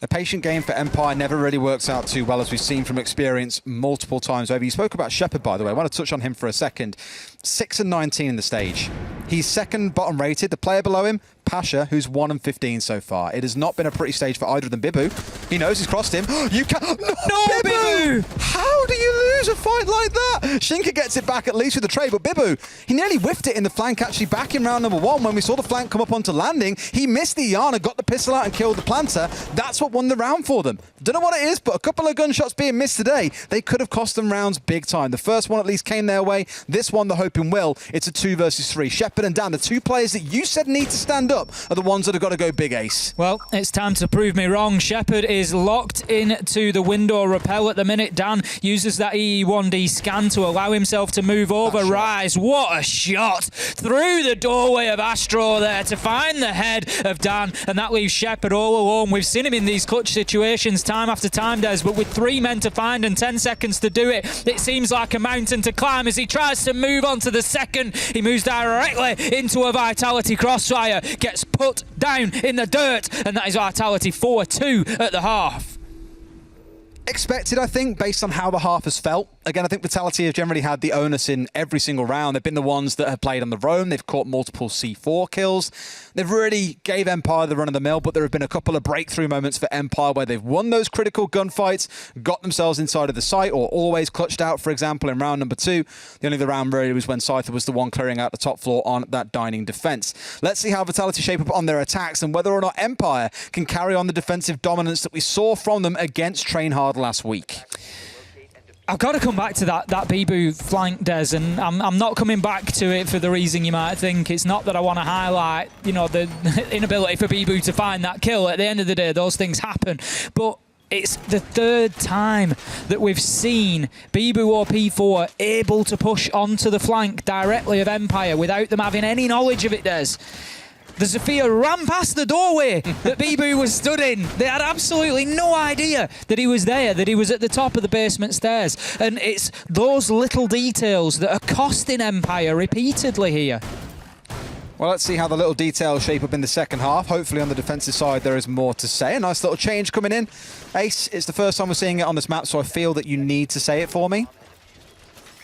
A patient game for Empire never really works out too well, as we've seen from experience multiple times over. You spoke about Shepherd, by the way. I want to touch on him for a second. 6-19 in the stage. He's second bottom rated. The player below him, Pasha, who's 1-15 so far. It has not been a pretty stage for either of them. Bibu, he knows he's crossed him. You can't. No, Bibu! How How do you lose a fight like that? Shinka gets it back at least with the trade, but Bibu, he nearly whiffed it in the flank actually back in round number 1 when we saw the flank come up onto landing. He missed the Iana, got the pistol out and killed the planter. That's what won the round for them. Don't know what it is, but a couple of gunshots being missed today, they could have cost them rounds big time. The first one at least came their way. This one, the hoping will. It's a 2 versus 3. Shepard and Dan, the 2 players that you said need to stand up, are the ones that have got to go big, Ace. Well, it's time to prove me wrong. Shepard is locked into the window repel at the minute. Dan uses that EE1D scan to allow himself to move over. Rise, what a shot through the doorway of Astro there to find the head of Dan, and that leaves Shepard all alone. We've seen him in these clutch situations time after time, Des, but with 3 men to find and 10 seconds to do it, it seems like a mountain to climb as he tries to move on to the second. He moves directly into a Vitality crossfire, gets put down in the dirt, and that is Vitality 4-2 at the half. Expected, I think, based on how the half has felt. Again, I think Vitality have generally had the onus in every single round. They've been the ones that have played on the roam. They've caught multiple C4 kills. They've really gave Empire the run of the mill, but there have been a couple of breakthrough moments for Empire where they've won those critical gunfights, got themselves inside of the site, or always clutched out, for example, in round number 2. The only other round really was when Scyther was the one clearing out the top floor on that dining defense. Let's see how Vitality shape up on their attacks and whether or not Empire can carry on the defensive dominance that we saw from them against Trainhard last week. I've got to come back to that Bibu flank, Des, and I'm not coming back to it for the reason you might think. It's not that I want to highlight, the inability for Bibu to find that kill. At the end of the day, those things happen. But it's the 3rd time that we've seen Bibu or P4 able to push onto the flank directly of Empire without them having any knowledge of it, Des. The Zofia ran past the doorway that Bibu was stood in. They had absolutely no idea that he was there, that he was at the top of the basement stairs. And it's those little details that are costing Empire repeatedly here. Well, let's see how the little details shape up in the second half. Hopefully on the defensive side there is more to say. A nice little change coming in. Ace, it's the first time we're seeing it on this map, so I feel that you need to say it for me.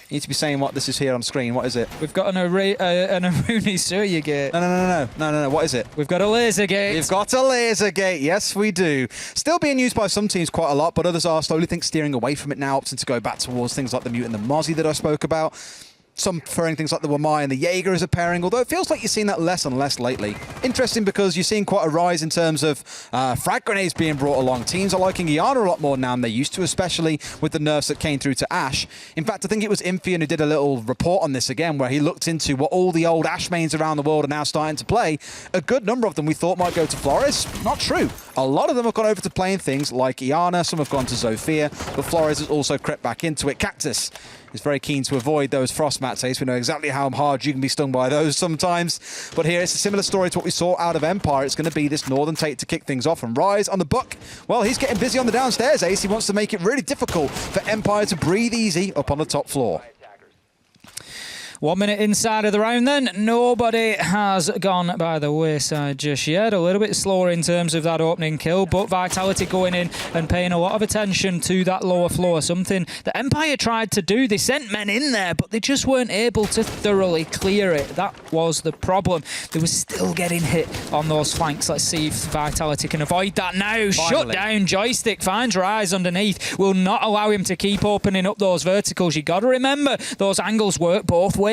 You need to be saying what this is here on screen. What is it? We've got an Aruni Surya gate. No. What is it? We've got a laser gate. We've got a laser gate. Yes, we do. Still being used by some teams quite a lot, but others are slowly steering away from it now, opting to go back towards things like the Mute and the Mozzie that I spoke about. Some preferring things like the Wamai and the Jaeger as a pairing, although it feels like you're seeing that less and less lately. Interesting because you're seeing quite a rise in terms of frag grenades being brought along. Teams are liking Iana a lot more now than they used to, especially with the nerfs that came through to Ashe. In fact, I think it was Imphian who did a little report on this again, where he looked into what all the old Ashe mains around the world are now starting to play. A good number of them we thought might go to Flores. Not true. A lot of them have gone over to playing things like Iana, some have gone to Zofia, but Flores has also crept back into it. Cactus is very keen to avoid those frost mats, Ace. We know exactly how hard you can be stung by those sometimes. But here it's a similar story to what we saw out of Empire. It's going to be this Northern Tate to kick things off, and Rise on the buck. Well, he's getting busy on the downstairs, Ace. He wants to make it really difficult for Empire to breathe easy up on the top floor. 1 minute inside of the round then. Nobody has gone by the wayside just yet. A little bit slower in terms of that opening kill, but Vitality going in and paying a lot of attention to that lower floor. Something that Empire tried to do. They sent men in there, but they just weren't able to thoroughly clear it. That was the problem. They were still getting hit on those flanks. Let's see if Vitality can avoid that now. Finally. Shut down. Joystick finds Rise underneath. Will not allow him to keep opening up those verticals. You got to remember, those angles work both ways.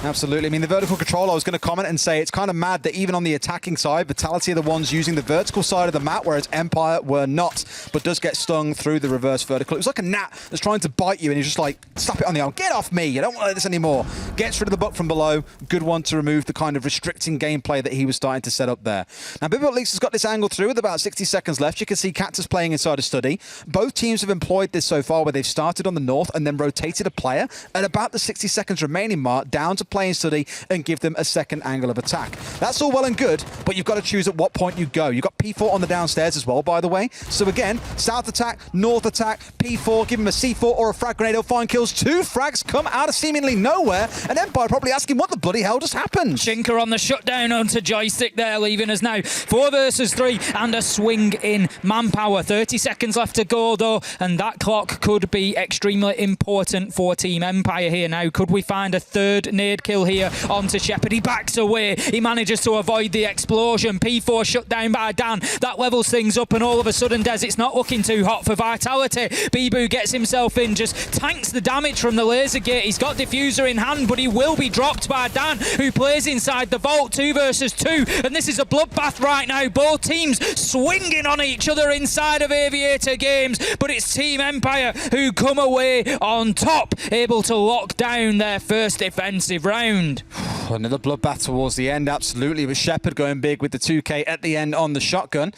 Absolutely. I mean, the vertical control, I was going to comment and say it's kind of mad that even on the attacking side, Vitality are the ones using the vertical side of the map, whereas Empire were not, but does get stung through the reverse vertical. It was like a gnat that's trying to bite you, and you're just like, slap it on the arm. Get off me. I don't want this anymore. Gets rid of the buck from below. Good one to remove the kind of restricting gameplay that he was starting to set up there. Now, Bibu at least has got this angle through with about 60 seconds left. You can see Cactus playing inside a study. Both teams have employed this so far, where they've started on the north and then rotated a player at about the 60 seconds remaining mark down to play in study and give them a second angle of attack. That's all well and good, but you've got to choose at what point you go. You've got P4 on the downstairs as well, by the way. So again, south attack, north attack, P4, give him a C4 or a frag grenade, he'll find kills. 2 frags come out of seemingly nowhere, and Empire probably asking what the bloody hell just happened. Shinka on the shutdown onto Joystick there, leaving us now 4 versus 3 and a swing in manpower. 30 seconds left to go though, and that clock could be extremely important for Team Empire here now. Could we find find a third nade kill here onto Shepard. He backs away. He manages to avoid the explosion. P4 shut down by Dan. That levels things up, and all of a sudden, Des, it's not looking too hot for Vitality. Bibu gets himself in, just tanks the damage from the laser gate. He's got Diffuser in hand, but he will be dropped by Dan, who plays inside the vault. 2 versus 2, and this is a bloodbath right now. Both teams swinging on each other inside of Aviator Games, but it's Team Empire who come away on top, able to lock down their first defensive round. Another bloodbath towards the end, absolutely, with Shepard going big with the 2K at the end on the shotgun.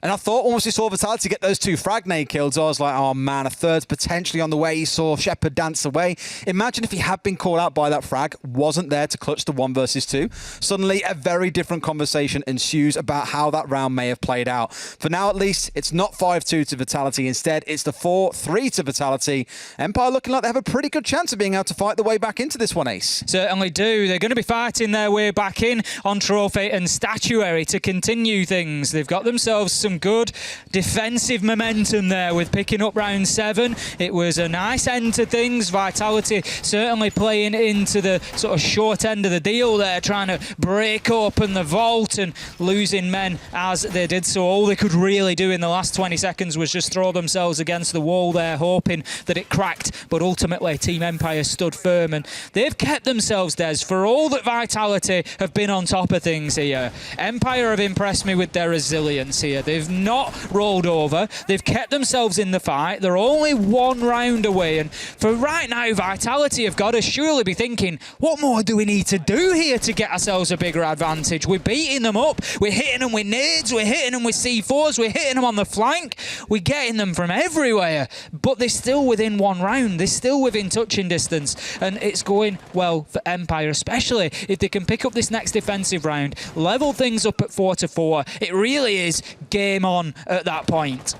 And I thought once he saw Vitality get those 2 frag nade kills, I was like, oh man, a third's potentially on the way. He saw Shepard dance away. Imagine if he had been called out by that frag, wasn't there to clutch the 1 versus 2. Suddenly, a very different conversation ensues about how that round may have played out. For now, at least, it's not 5-2 to Vitality. Instead, it's the 4-3 to Vitality. Empire looking like they have a pretty good chance of being able to fight the way back into this one, Ace. Certainly do. They're going to be fighting their way back in on trophy and statuary to continue things. They've got themselves some good defensive momentum there with picking up round 7. It was a nice end to things. Vitality certainly playing into the sort of short end of the deal there, trying to break open the vault and losing men as they did so. All they could really do in the last 20 seconds was just throw themselves against the wall there, hoping that it cracked, but ultimately Team Empire stood firm, and they've kept themselves, Des, for all that Vitality have been on top of things here. Empire have impressed me with their resilience here. They've not rolled over. They've kept themselves in the fight. They're only 1 round away, and for right now, Vitality have got to surely be thinking, what more do we need to do here to get ourselves a bigger advantage? We're beating them up. We're hitting them with nades. We're hitting them with C4s. We're hitting them on the flank. We're getting them from everywhere, but they're still within 1 round. They're still within touching distance, and it's going well for Empire, especially if they can pick up this next defensive round, level things up at 4-4. It really is game on at that point.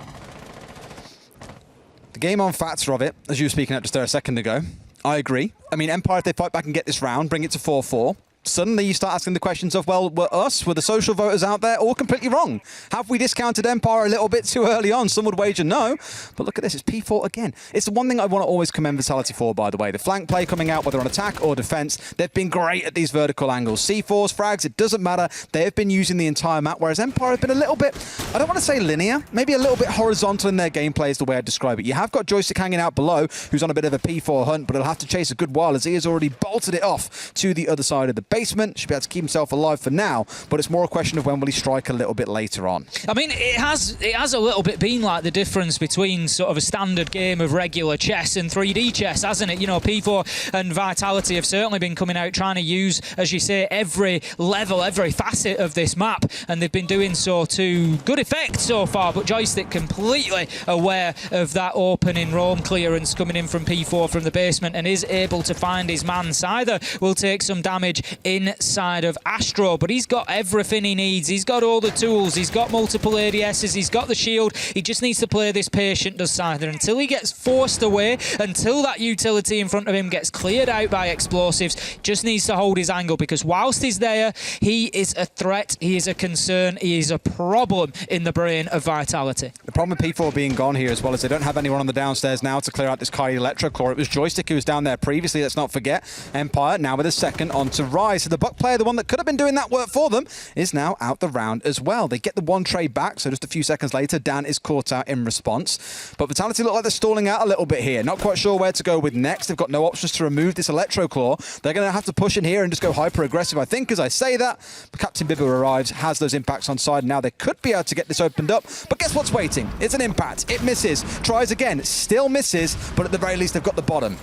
The game on factor of it, as you were speaking at just there a second ago, I agree. I mean, Empire, if they fight back and get this round, bring it to 4-4, suddenly you start asking the questions of, well, were the social voters out there all completely wrong? Have we discounted Empire a little bit too early on? Some would wager no. But look at this, it's P4 again. It's the one thing I want to always commend Vitality for, by the way. The flank play coming out, whether on attack or defense, they've been great at these vertical angles. C4s, frags, it doesn't matter. They have been using the entire map, whereas Empire have been a little bit, I don't want to say linear, maybe a little bit horizontal in their gameplay is the way I describe it. You have got Joystick hanging out below, who's on a bit of a P4 hunt, but he'll have to chase a good while as he has already bolted it off to the other side of the basement. Should be able to keep himself alive for now, but it's more a question of when will he strike a little bit later on. I mean, it has a little bit been like the difference between sort of a standard game of regular chess and 3D chess, hasn't it? You know, P4 and Vitality have certainly been coming out trying to use, as you say, every level, every facet of this map, and they've been doing so to good effect so far, but Joystick completely aware of that opening roam clearance coming in from P4 from the basement and is able to find his man. Scyther will take some damage inside of Astro, but he's got everything he needs. He's got all the tools. He's got multiple ADSs. He's got the shield. He just needs to play this patient, does Scyther, until he gets forced away, until that utility in front of him gets cleared out by explosives. Just needs to hold his angle, because whilst he's there, he is a threat. He is a concern. He is a problem in the brain of Vitality. The problem with P4 being gone here as well is they don't have anyone on the downstairs now to clear out this Kai Electroclaw. It was Joystick who was down there previously, let's not forget. Empire now with a second on to Rise. So the Buck player, the one that could have been doing that work for them, is now out the round as well. They get the 1 trade back, so just a few seconds later, Dan is caught out in response. But Vitality look like they're stalling out a little bit here. Not quite sure where to go with next. They've got no options to remove this Electroclaw. They're going to have to push in here and just go hyper-aggressive, I think, as I say that. But Captain Bibu arrives, has those impacts on side. Now they could be able to get this opened up. But guess what's waiting? It's an impact. It misses. Tries again. Still misses. But at the very least, they've got the bottom.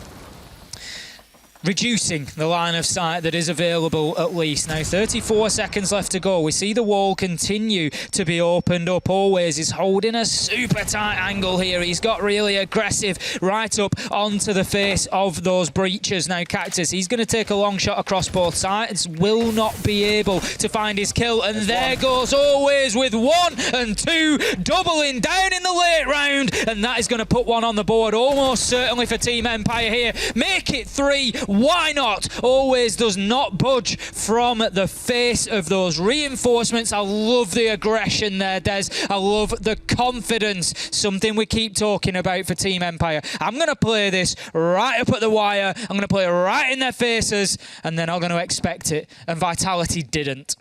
Reducing the line of sight that is available at least. Now 34 seconds left to go. We see the wall continue to be opened up always. He's holding a super tight angle here. He's got really aggressive right up onto the face of those breaches. Now Cactus, he's going to take a long shot across both sides. Will not be able to find his kill. And there goes Always with 1 and 2. Doubling down in the the late round, and that is going to put one on the board almost certainly for Team Empire here. Make it 3. Why not? Always does not budge from the face of those reinforcements. I love the aggression there, Des. I love the confidence, something we keep talking about for Team Empire. I'm going to play this right up at the wire. I'm going to play it right in their faces, and they're not going to expect it. And Vitality didn't.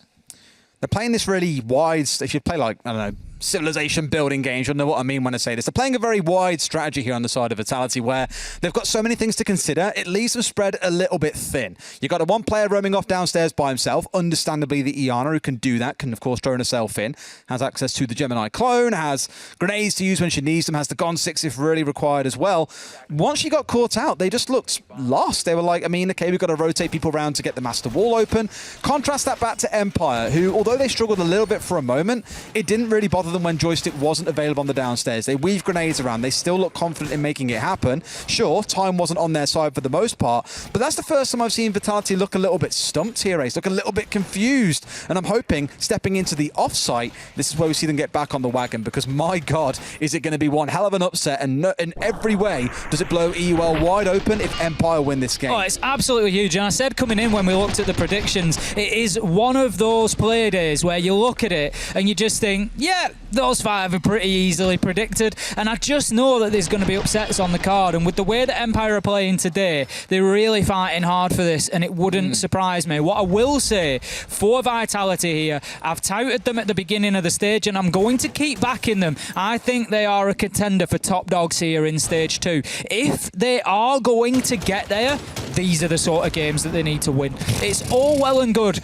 They're playing this really wide. If you play like, I don't know, civilization building games, you'll know what I mean when I say this. They're playing a very wide strategy here on the side of Vitality where they've got so many things to consider. It leaves them spread a little bit thin. You've got a one player roaming off downstairs by himself. Understandably, the Iana, who can do that, can of course drone herself in, has access to the Gemini clone, has grenades to use when she needs them, has the Gon 6 if really required as well. Once she got caught out, they just looked lost. They were like, I mean, okay, we've got to rotate people around to get the master wall open. Contrast that back to Empire, who, although they struggled a little bit for a moment, it didn't really bother them when Joystick wasn't available on the downstairs. They weave grenades around. They still look confident in making it happen. Sure, time wasn't on their side for the most part, but that's the first time I've seen Vitality look a little bit stumped here, Ace. Look a little bit confused. And I'm hoping, stepping into the offsite, this is where we see them get back on the wagon, because my God, is it going to be one hell of an upset, and in every way does it blow EUL wide open if Empire win this game. Oh, it's absolutely huge. And I said coming in when we looked at the predictions, it is one of those play days where you look at it and you just think, yeah, those 5 are pretty easily predicted. And I just know that there's going to be upsets on the card. And with the way that Empire are playing today, they're really fighting hard for this, and it wouldn't surprise me. What I will say for Vitality here, I've touted them at the beginning of the stage, and I'm going to keep backing them. I think they are a contender for top dogs here in stage 2. If they are going to get there, these are the sort of games that they need to win. It's all well and good.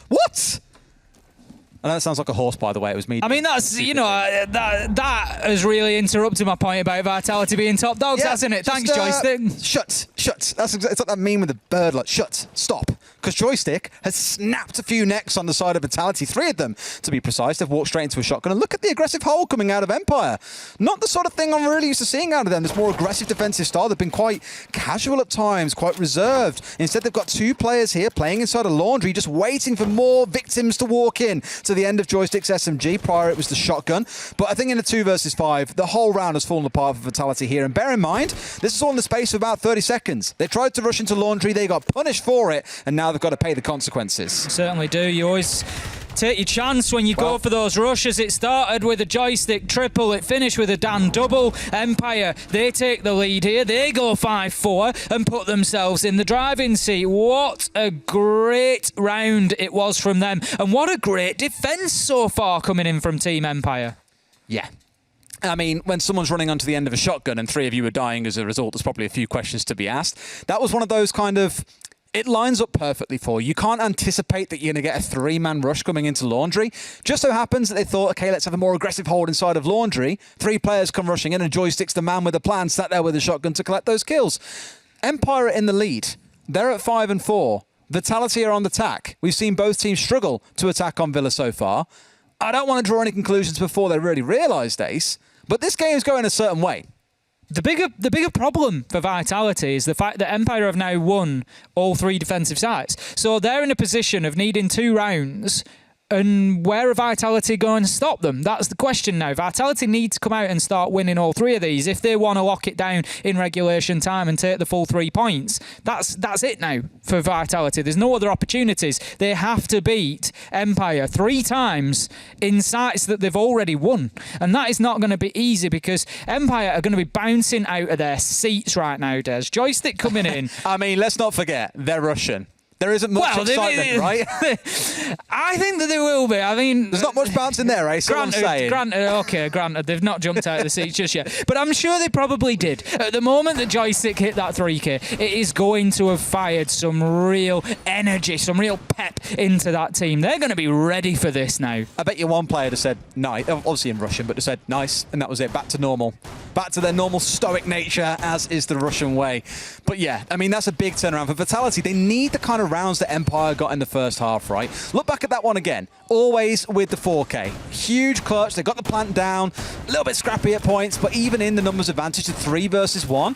What? And that sounds like a horse, by the way. It was me. I mean, that's, you know, that has really interrupted my point about Vitality being top dogs, hasn't it? Thanks, Joystick. Shut. That's exactly, it's like that meme with the bird, like, shut, stop. Because Joystick has snapped a few necks on the side of Vitality, 3 of them, to be precise. They've walked straight into a shotgun. And look at the aggressive hold coming out of Empire. Not the sort of thing I'm really used to seeing out of them. This more aggressive defensive style. They've been quite casual at times, quite reserved. Instead, they've got 2 players here playing inside a laundry, just waiting for more victims to walk in to the end of Joystick's SMG. Prior, it was the shotgun. But I think in the 2 versus 5, the whole round has fallen apart for Vitality here. And bear in mind, this is all in the space of about 30 seconds. They tried to rush into laundry. They got punished for it. And now they've got to pay the consequences. Certainly do. You always take your chance when you go for those rushes. It started with a Joystick triple. It finished with a Dan double. Empire, they take the lead here. They go 5-4 and put themselves in the driving seat. What a great round it was from them. And what a great defense so far coming in from Team Empire. Yeah. I mean, when someone's running onto the end of a shotgun and 3 of you are dying as a result, there's probably a few questions to be asked. That was one of those kind of... It lines up perfectly for you. You can't anticipate that you're going to get a 3-man rush coming into laundry. Just so happens that they thought, okay, let's have a more aggressive hold inside of laundry. 3 players come rushing in and Joystick's the man with a plan, sat there with a shotgun to collect those kills. Empire are in the lead. They're at 5-4. Vitality are on the attack. We've seen both teams struggle to attack on Villa so far. I don't want to draw any conclusions before they really realised, Ace, but this game is going a certain way. The bigger problem for Vitality is the fact that Empire have now won all 3 defensive sites. So they're in a position of needing 2 rounds. And where are Vitality going to stop them? That's the question now. Vitality need to come out and start winning all 3 of these if they want to lock it down in regulation time and take the full 3 points. That's it now for Vitality. There's no other opportunities. They have to beat Empire 3 times in sites that they've already won. And that is not going to be easy because Empire are going to be bouncing out of their seats right now, Des. Joystick coming in. I mean, let's not forget, they're Russian. There isn't much excitement, right? I think that there will be. I mean... There's not much bounce in there, eh? Granted, they've not jumped out of the seats just yet. But I'm sure they probably did. At the moment that Joystick hit that 3K, it is going to have fired some real energy, some real pep into that team. They're going to be ready for this now. I bet you one player just said, nice, obviously in Russian, but just said, nice, and that was it. Back to normal. Back to their normal stoic nature, as is the Russian way. But yeah, I mean, that's a big turnaround for Vitality. They need the kind of rounds that Empire got in the first half, right? Look back at that one again. Always with the 4K. Huge clutch. They got the plant down. A little bit scrappy at points, but even in the numbers advantage to 3 versus 1,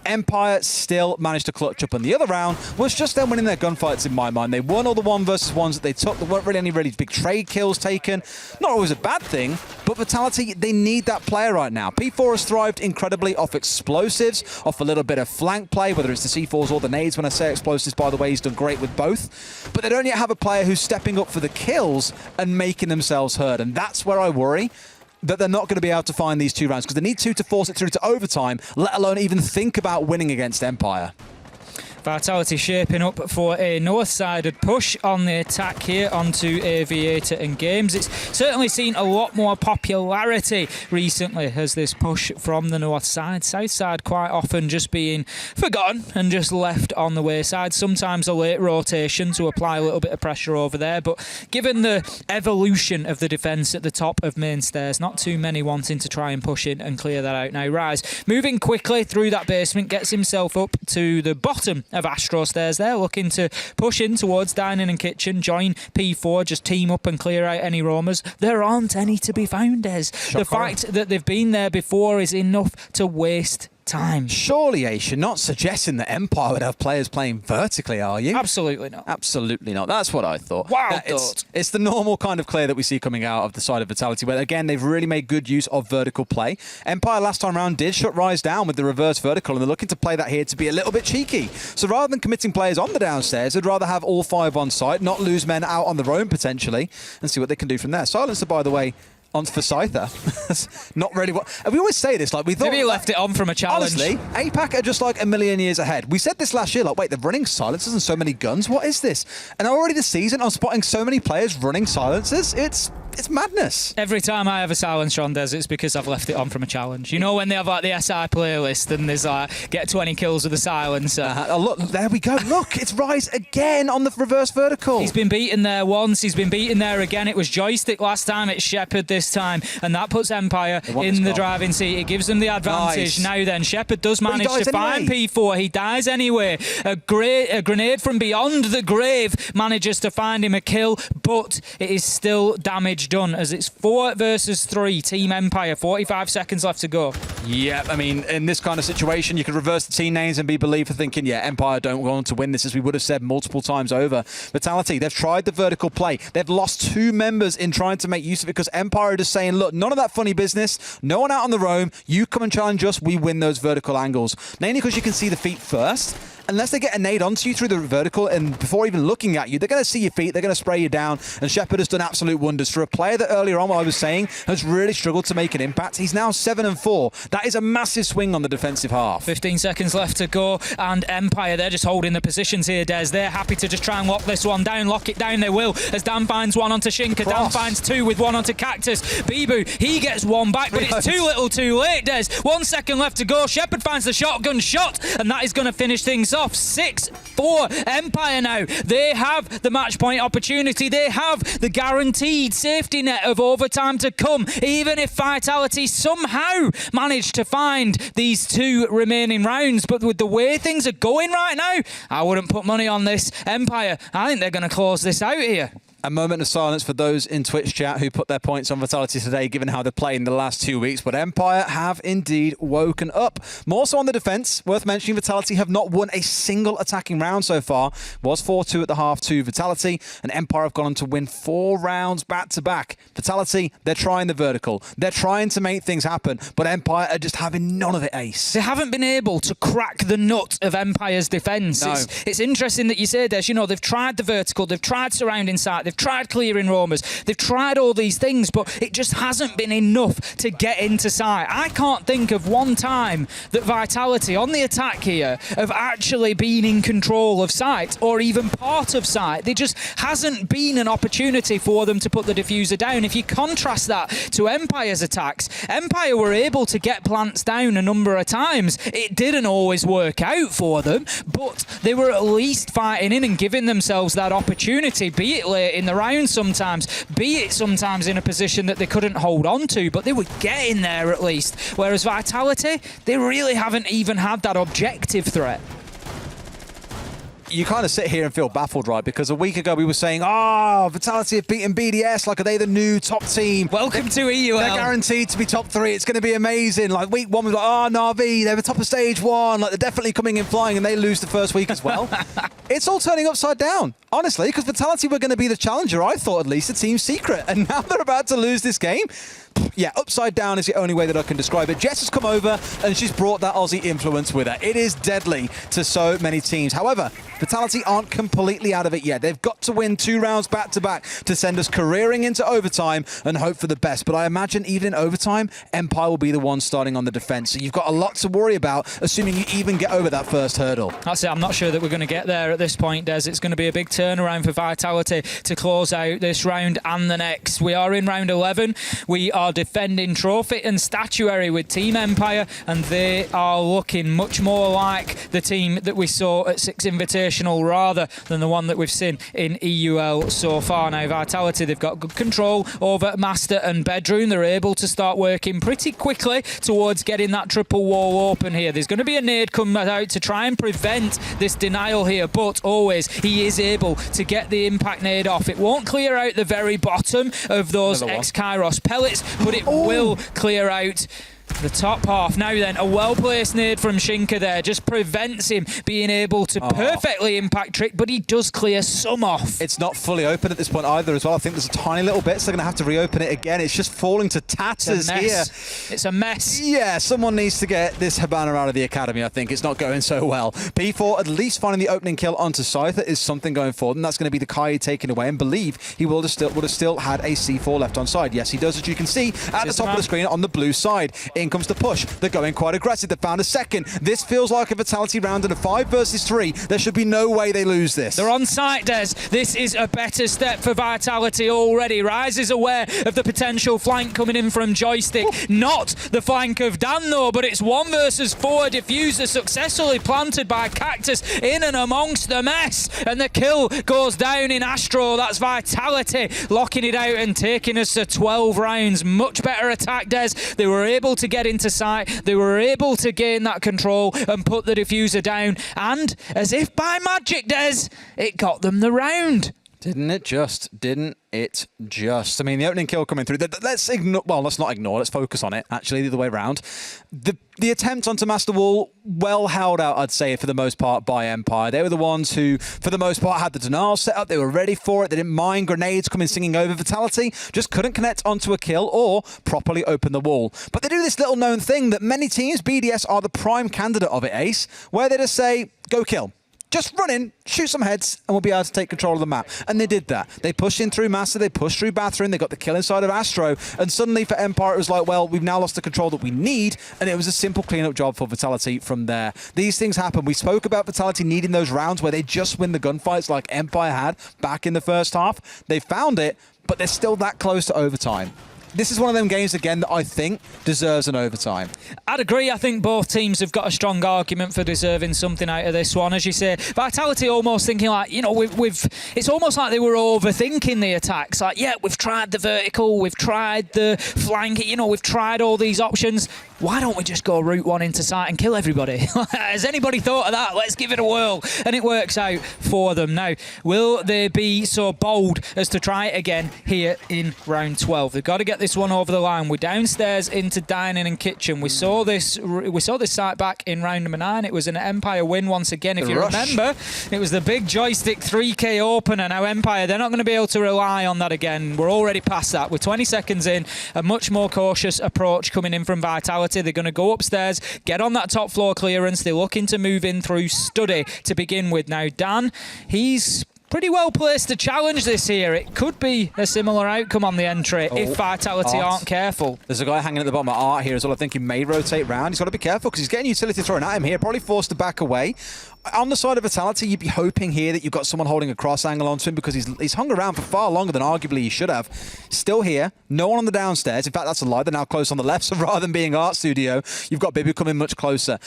Empire still managed to clutch up, and the other round was just them winning their gunfights in my mind. They won all the 1v1s that they took. There weren't really any really big trade kills taken. Not always a bad thing, but Vitality, they need that player right now. P4 has thrived incredibly off explosives, off a little bit of flank play, whether it's the C4s or the nades. When I say explosives, by the way, he's done great with both. But they don't yet have a player who's stepping up for the kills and making themselves heard, and that's where I worry that they're not going to be able to find these 2 rounds, because they need to force it through to overtime, let alone even think about winning against Empire. Vitality shaping up for a north-sided push on the attack here onto Aviator and Games. It's certainly seen a lot more popularity recently as this push from the north side. South side quite often just being forgotten and just left on the wayside. Sometimes a late rotation to apply a little bit of pressure over there, but given the evolution of the defence at the top of main stairs, not too many wanting to try and push in and clear that out now. Rise moving quickly through that basement, gets himself up to the bottom of Astro stairs there, looking to push in towards dining and kitchen, join P4, just team up and clear out any roamers. There aren't any to be found, Des. The fact that they've been there before is enough to waste time. Surely, Ace, you're not suggesting that Empire would have players playing vertically, are you? Absolutely not. Absolutely not. That's what I thought. Wow, it's the normal kind of clear that we see coming out of the side of Vitality, where, again, they've really made good use of vertical play. Empire last time around did shut Rise down with the reverse vertical, and they're looking to play that here to be a little bit cheeky. So rather than committing players on the downstairs, they'd rather have all 5 on site, not lose men out on their own potentially, and see what they can do from there. Silencer, by the way, on for Scyther. Not really what... We always say this, like, we thought... Maybe he left it on from a challenge. Honestly, APAC are just like a million years ahead. We said this last year, like, wait, they're running silencers and so many guns? What is this? And already this season, I'm spotting so many players running silencers. It's madness. Every time I have a silencer on Des, it's because I've left it on from a challenge. You know when they have like the SI playlist and there's like, get 20 kills with a silencer. Oh, look, there we go. Look, it's Rise again on the reverse vertical. He's been beaten there once. He's been beaten there again. It was Joystick last time. It's Shepard this time. And that puts Empire in the driving seat. It gives them the advantage. Nice. Now then, Shepard does manage to find anyway. P4. He dies anyway. A grenade from beyond the grave manages to find him a kill, but it is still damage done as it's 4 versus 3. Team Empire, 45 seconds left to go. Yeah, I mean, in this kind of situation, you could reverse the team names and be believed for thinking, yeah, Empire don't want to win this, as we would have said multiple times over. Vitality, they've tried the vertical play. They've lost 2 members in trying to make use of it, because Empire are just saying, look, none of that funny business. No one out on the roam. You come and challenge us. We win those vertical angles. Mainly because you can see the feet first. Unless they get a nade onto you through the vertical, and before even looking at you, they're going to see your feet, they're going to spray you down, and Shepard has done absolute wonders. For a player that earlier on, what I was saying, has really struggled to make an impact, he's now 7-4. That is a massive swing on the defensive half. 15 seconds left to go, and Empire, they're just holding the positions here, Des. They're happy to just try and lock this one down, lock it down, they will, as Dan finds one onto Shinka, Dan finds 2 with 1 onto Cactus. Bibu, he gets 1 back, but it's too little too late, Des. 1 second left to go, Shepard finds the shotgun shot, and that is going to finish things off. 6-4 Empire now. They have the match point opportunity. They have the guaranteed safety net of overtime to come, even if Vitality somehow manage to find these 2 remaining rounds. But with the way things are going right now, I wouldn't put money on this. Empire, I think they're going to close this out here. A moment of silence for those in Twitch chat who put their points on Vitality today, given how they're playing the last 2 weeks. But Empire have indeed woken up. More so on the defense. Worth mentioning, Vitality have not won a single attacking round so far. Was 4-2 at the half to Vitality, and Empire have gone on to win 4 rounds back-to-back. Vitality, they're trying the vertical. They're trying to make things happen, but Empire are just having none of it, Ace. They haven't been able to crack the nut of Empire's defence. No. It's interesting that you say this. You know, they've tried the vertical, they've tried surrounding sight, they've tried clearing roamers, they've tried all these things, but it just hasn't been enough to get into sight. I can't think of one time that Vitality on the attack here have actually been in control of sight or even part of sight. There just hasn't been an opportunity for them to put the diffuser down. If you contrast that to Empire's attacks, Empire were able to get plants down a number of times. It didn't always work out for them, but they were at least fighting in and giving themselves that opportunity, be it late in the round sometimes, be it sometimes in a position that they couldn't hold on to, but they were getting there at least. Whereas Vitality, they really haven't even had that objective threat. you kind of sit here and feel baffled, right? Because a week ago we were saying, Vitality have beaten BDS. Like, are they the new top team? Welcome to EUL. They're guaranteed to be top 3. It's going to be amazing. Like, week 1 was like, Na'Vi, they were top of stage 1. Like, they're definitely coming in flying, and they lose the first week as well. It's all turning upside down, honestly, because Vitality were going to be the challenger, I thought, at least, the team's secret. And now they're about to lose this game. Yeah, upside down is the only way that I can describe it. Jess has come over and she's brought that Aussie influence with her. It is deadly to so many teams. However, Vitality aren't completely out of it yet. They've got to win 2 rounds back-to-back to send us careering into overtime and hope for the best. But I imagine even in overtime, Empire will be the one starting on the defense. So you've got a lot to worry about, assuming you even get over that first hurdle. That's it. I'm not sure that we're going to get there at this point, Des. It's going to be a big turnaround for Vitality to close out this round and the next. We are in round 11. We are defending trophy and statuary with Team Empire, and they are looking much more like the team that we saw at 6 Invitational rather than the one that we've seen in EUL so far. Now, Vitality, they've got good control over Master and Bedroom. They're able to start working pretty quickly towards getting that triple wall open here. There's going to be a nade come out to try and prevent this denial here, but always he is able to get the impact nade off. It won't clear out the very bottom of those ex-Kairos pellets, but it will clear out the top half. Now then, a well-placed nade from Shinka there just prevents him being able to perfectly impact Trick, but he does clear some off. It's not fully open at this point either as well. I think there's a tiny little bit, so they're going to have to reopen it again. It's just falling to tatters here. It's a mess. Yeah, someone needs to get this Habana out of the academy, I think. It's not going so well. P4 at least finding the opening kill onto Scyther is something going forward, and that's going to be the Kai taken away, and believe he would have still had a C4 left on side. Yes, he does, as you can see at the top of the screen on the blue side. In comes the push. They're going quite aggressive. They found a second. This feels like a Vitality round in a 5 versus 3. There should be no way they lose this. They're on site, Des. This is a better step for Vitality already. Rise is aware of the potential flank coming in from Joystick. Not the flank of Dan, though, but it's 1 versus 4. Diffuser successfully planted by Cactus in and amongst the mess. And the kill goes down in Astro. That's Vitality locking it out and taking us to 12 rounds. Much better attack, Des. They were able to get into sight. They were able to gain that control and put the diffuser down. And as if by magic, Des, it got them the round. Didn't it just? Didn't it just? I mean, the opening kill coming through. Let's ignore. Well, let's not ignore. Let's focus on it. Actually, the other way around. The attempt onto Master Wall, well held out, I'd say, for the most part by Empire. They were the ones who, for the most part, had the denial set up. They were ready for it. They didn't mind grenades coming singing over. Vitality just couldn't connect onto a kill or properly open the wall. But they do this little known thing that many teams, BDS, are the prime candidate of it, Ace, where they just say, go kill. Just run in, shoot some heads, and we'll be able to take control of the map. And they did that. They pushed in through Master, they pushed through Bathroom, they got the kill inside of Astro, and suddenly for Empire it was like, well, we've now lost the control that we need, and it was a simple clean-up job for Vitality from there. These things happen. We spoke about Vitality needing those rounds where they just win the gunfights like Empire had back in the first half. They found it, but they're still that close to overtime. This is one of them games, again, that I think deserves an overtime. I'd agree. I think both teams have got a strong argument for deserving something out of this one. As you say, Vitality almost thinking like, you know, it's almost like they were overthinking the attacks. Like, yeah, we've tried the vertical, we've tried the flank, you know, we've tried all these options. Why don't we just go route 1 into sight and kill everybody? Has anybody thought of that? Let's give it a whirl. And it works out for them. Now, will they be so bold as to try it again here in round 12? They've got to get this one over the line. We're downstairs into dining and kitchen. We saw this site back in round number 9. It was an Empire win once again. If you remember, it was the big Joystick 3K opener. Now Empire, they're not going to be able to rely on that again. We're already past that. We're 20 seconds in. A much more cautious approach coming in from Vitality. They're going to go upstairs, get on that top floor clearance. They're looking to move in through Study to begin with. Now Dan, he's pretty well placed to challenge this here. It could be a similar outcome on the entry if Vitality aren't careful. There's a guy hanging at the bottom of Art here as well. I think he may rotate round. He's got to be careful because he's getting utility thrown at him here. Probably forced to back away. On the side of Vitality, you'd be hoping here that you've got someone holding a cross angle onto him because he's hung around for far longer than arguably he should have. Still here, no one on the downstairs. In fact, that's a lie. They're now close on the left, so rather than being Art Studio, you've got Bibu coming much closer.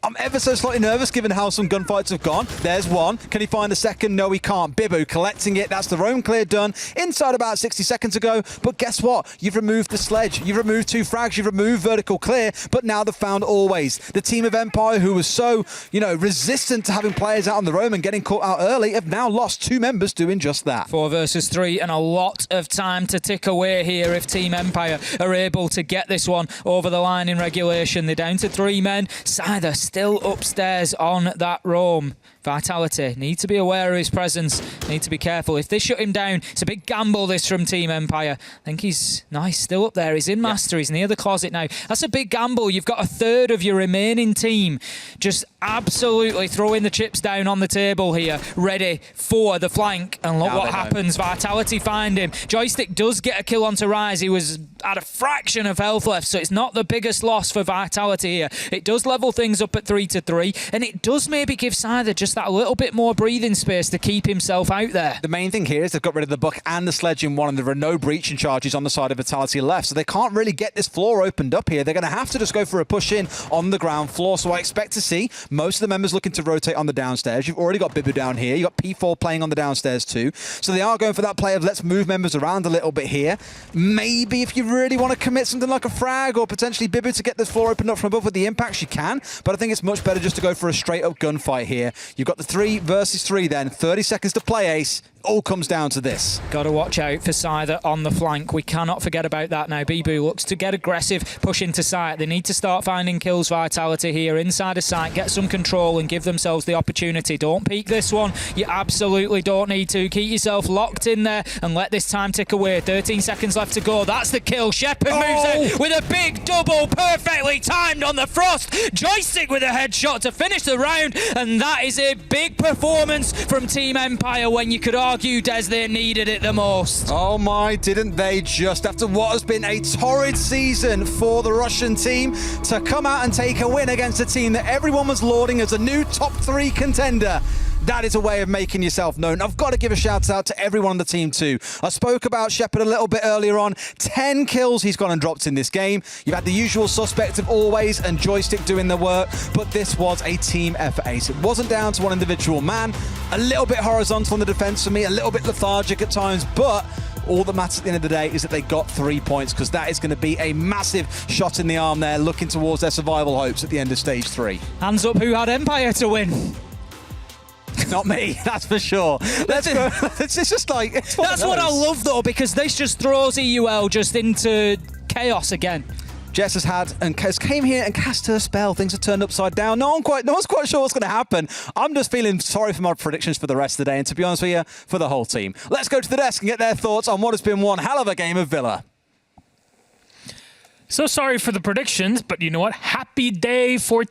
I'm ever so slightly nervous given how some gunfights have gone. There's one. Can he find a second? No, he can't. Bibu collecting it. That's the roam clear done inside about 60 seconds ago. But guess what? You've removed the sledge. You've removed 2 frags. You've removed vertical clear. But now they've found always. The team of Empire, who was so, resistant to having players out on the roam and getting caught out early, have now lost 2 members doing just that. 4 versus 3 and a lot of time to tick away here if Team Empire are able to get this one over the line in regulation. They're down to 3 men. Scyther still upstairs on that roam. Vitality need to be aware of his presence, need to be careful. If they shut him down, it's a big gamble this from Team Empire. I think he's nice, still up there. He's in Master, he's near the closet now. That's a big gamble. You've got a third of your remaining team just absolutely throwing the chips down on the table here, ready for the flank. And look what happens. Vitality find him. Joystick does get a kill onto Rise. He was at a fraction of health left, so it's not the biggest loss for Vitality here. It does level things up at 3-3, and it does maybe give Scyther just that little bit more breathing space to keep himself out there. The main thing here is they've got rid of the buck and the sledge in one, and there are no breaching charges on the side of Vitality left, so they can't really get this floor opened up here. They're going to have to just go for a push in on the ground floor, so I expect to see most of the members looking to rotate on the downstairs. You've already got Bibu down here. You've got P4 playing on the downstairs too, so they are going for that play of let's move members around a little bit here. Maybe if you really want to commit something like a frag or potentially Bibu to get this floor opened up from above with the impacts, you can, but I think it's much better just to go for a straight up gunfight here. You've got the 3 versus 3 then, 30 seconds to play, Ace. All comes down to this. Got to watch out for Scyther on the flank. We cannot forget about that now. Bibu looks to get aggressive, push into sight. They need to start finding kills, Vitality here, inside of sight, get some control and give themselves the opportunity. Don't peek this one. You absolutely don't need to. Keep yourself locked in there and let this time tick away. 13 seconds left to go. That's the kill. Shepard moves it with a big double, perfectly timed on the Frost. Joystick with a headshot to finish the round, and that is a big performance from Team Empire when you could argue, Des, they needed it the most. Oh my, didn't they just, after what has been a torrid season for the Russian team, to come out and take a win against a team that everyone was lauding as a new top 3 contender. That is a way of making yourself known. I've got to give a shout out to everyone on the team too. I spoke about Shepard a little bit earlier on. 10 kills he's gone and dropped in this game. You've had the usual suspects of always and Joystick doing the work, but this was a team effort, Ace. It wasn't down to one individual man. A little bit horizontal in the defense for me, a little bit lethargic at times, but all that matters at the end of the day is that they got 3 points, because that is going to be a massive shot in the arm there, looking towards their survival hopes at the end of stage 3. Hands up who had Empire to win. Not me, that's for sure. Let's go. It's just like... That's what I love, though, because this just throws EUL just into chaos again. Jess has came here and cast her spell. Things have turned upside down. No one's quite sure what's going to happen. I'm just feeling sorry for my predictions for the rest of the day, and to be honest with you, for the whole team. Let's go to the desk and get their thoughts on what has been one hell of a game of Villa. So sorry for the predictions, but you know what? Happy day for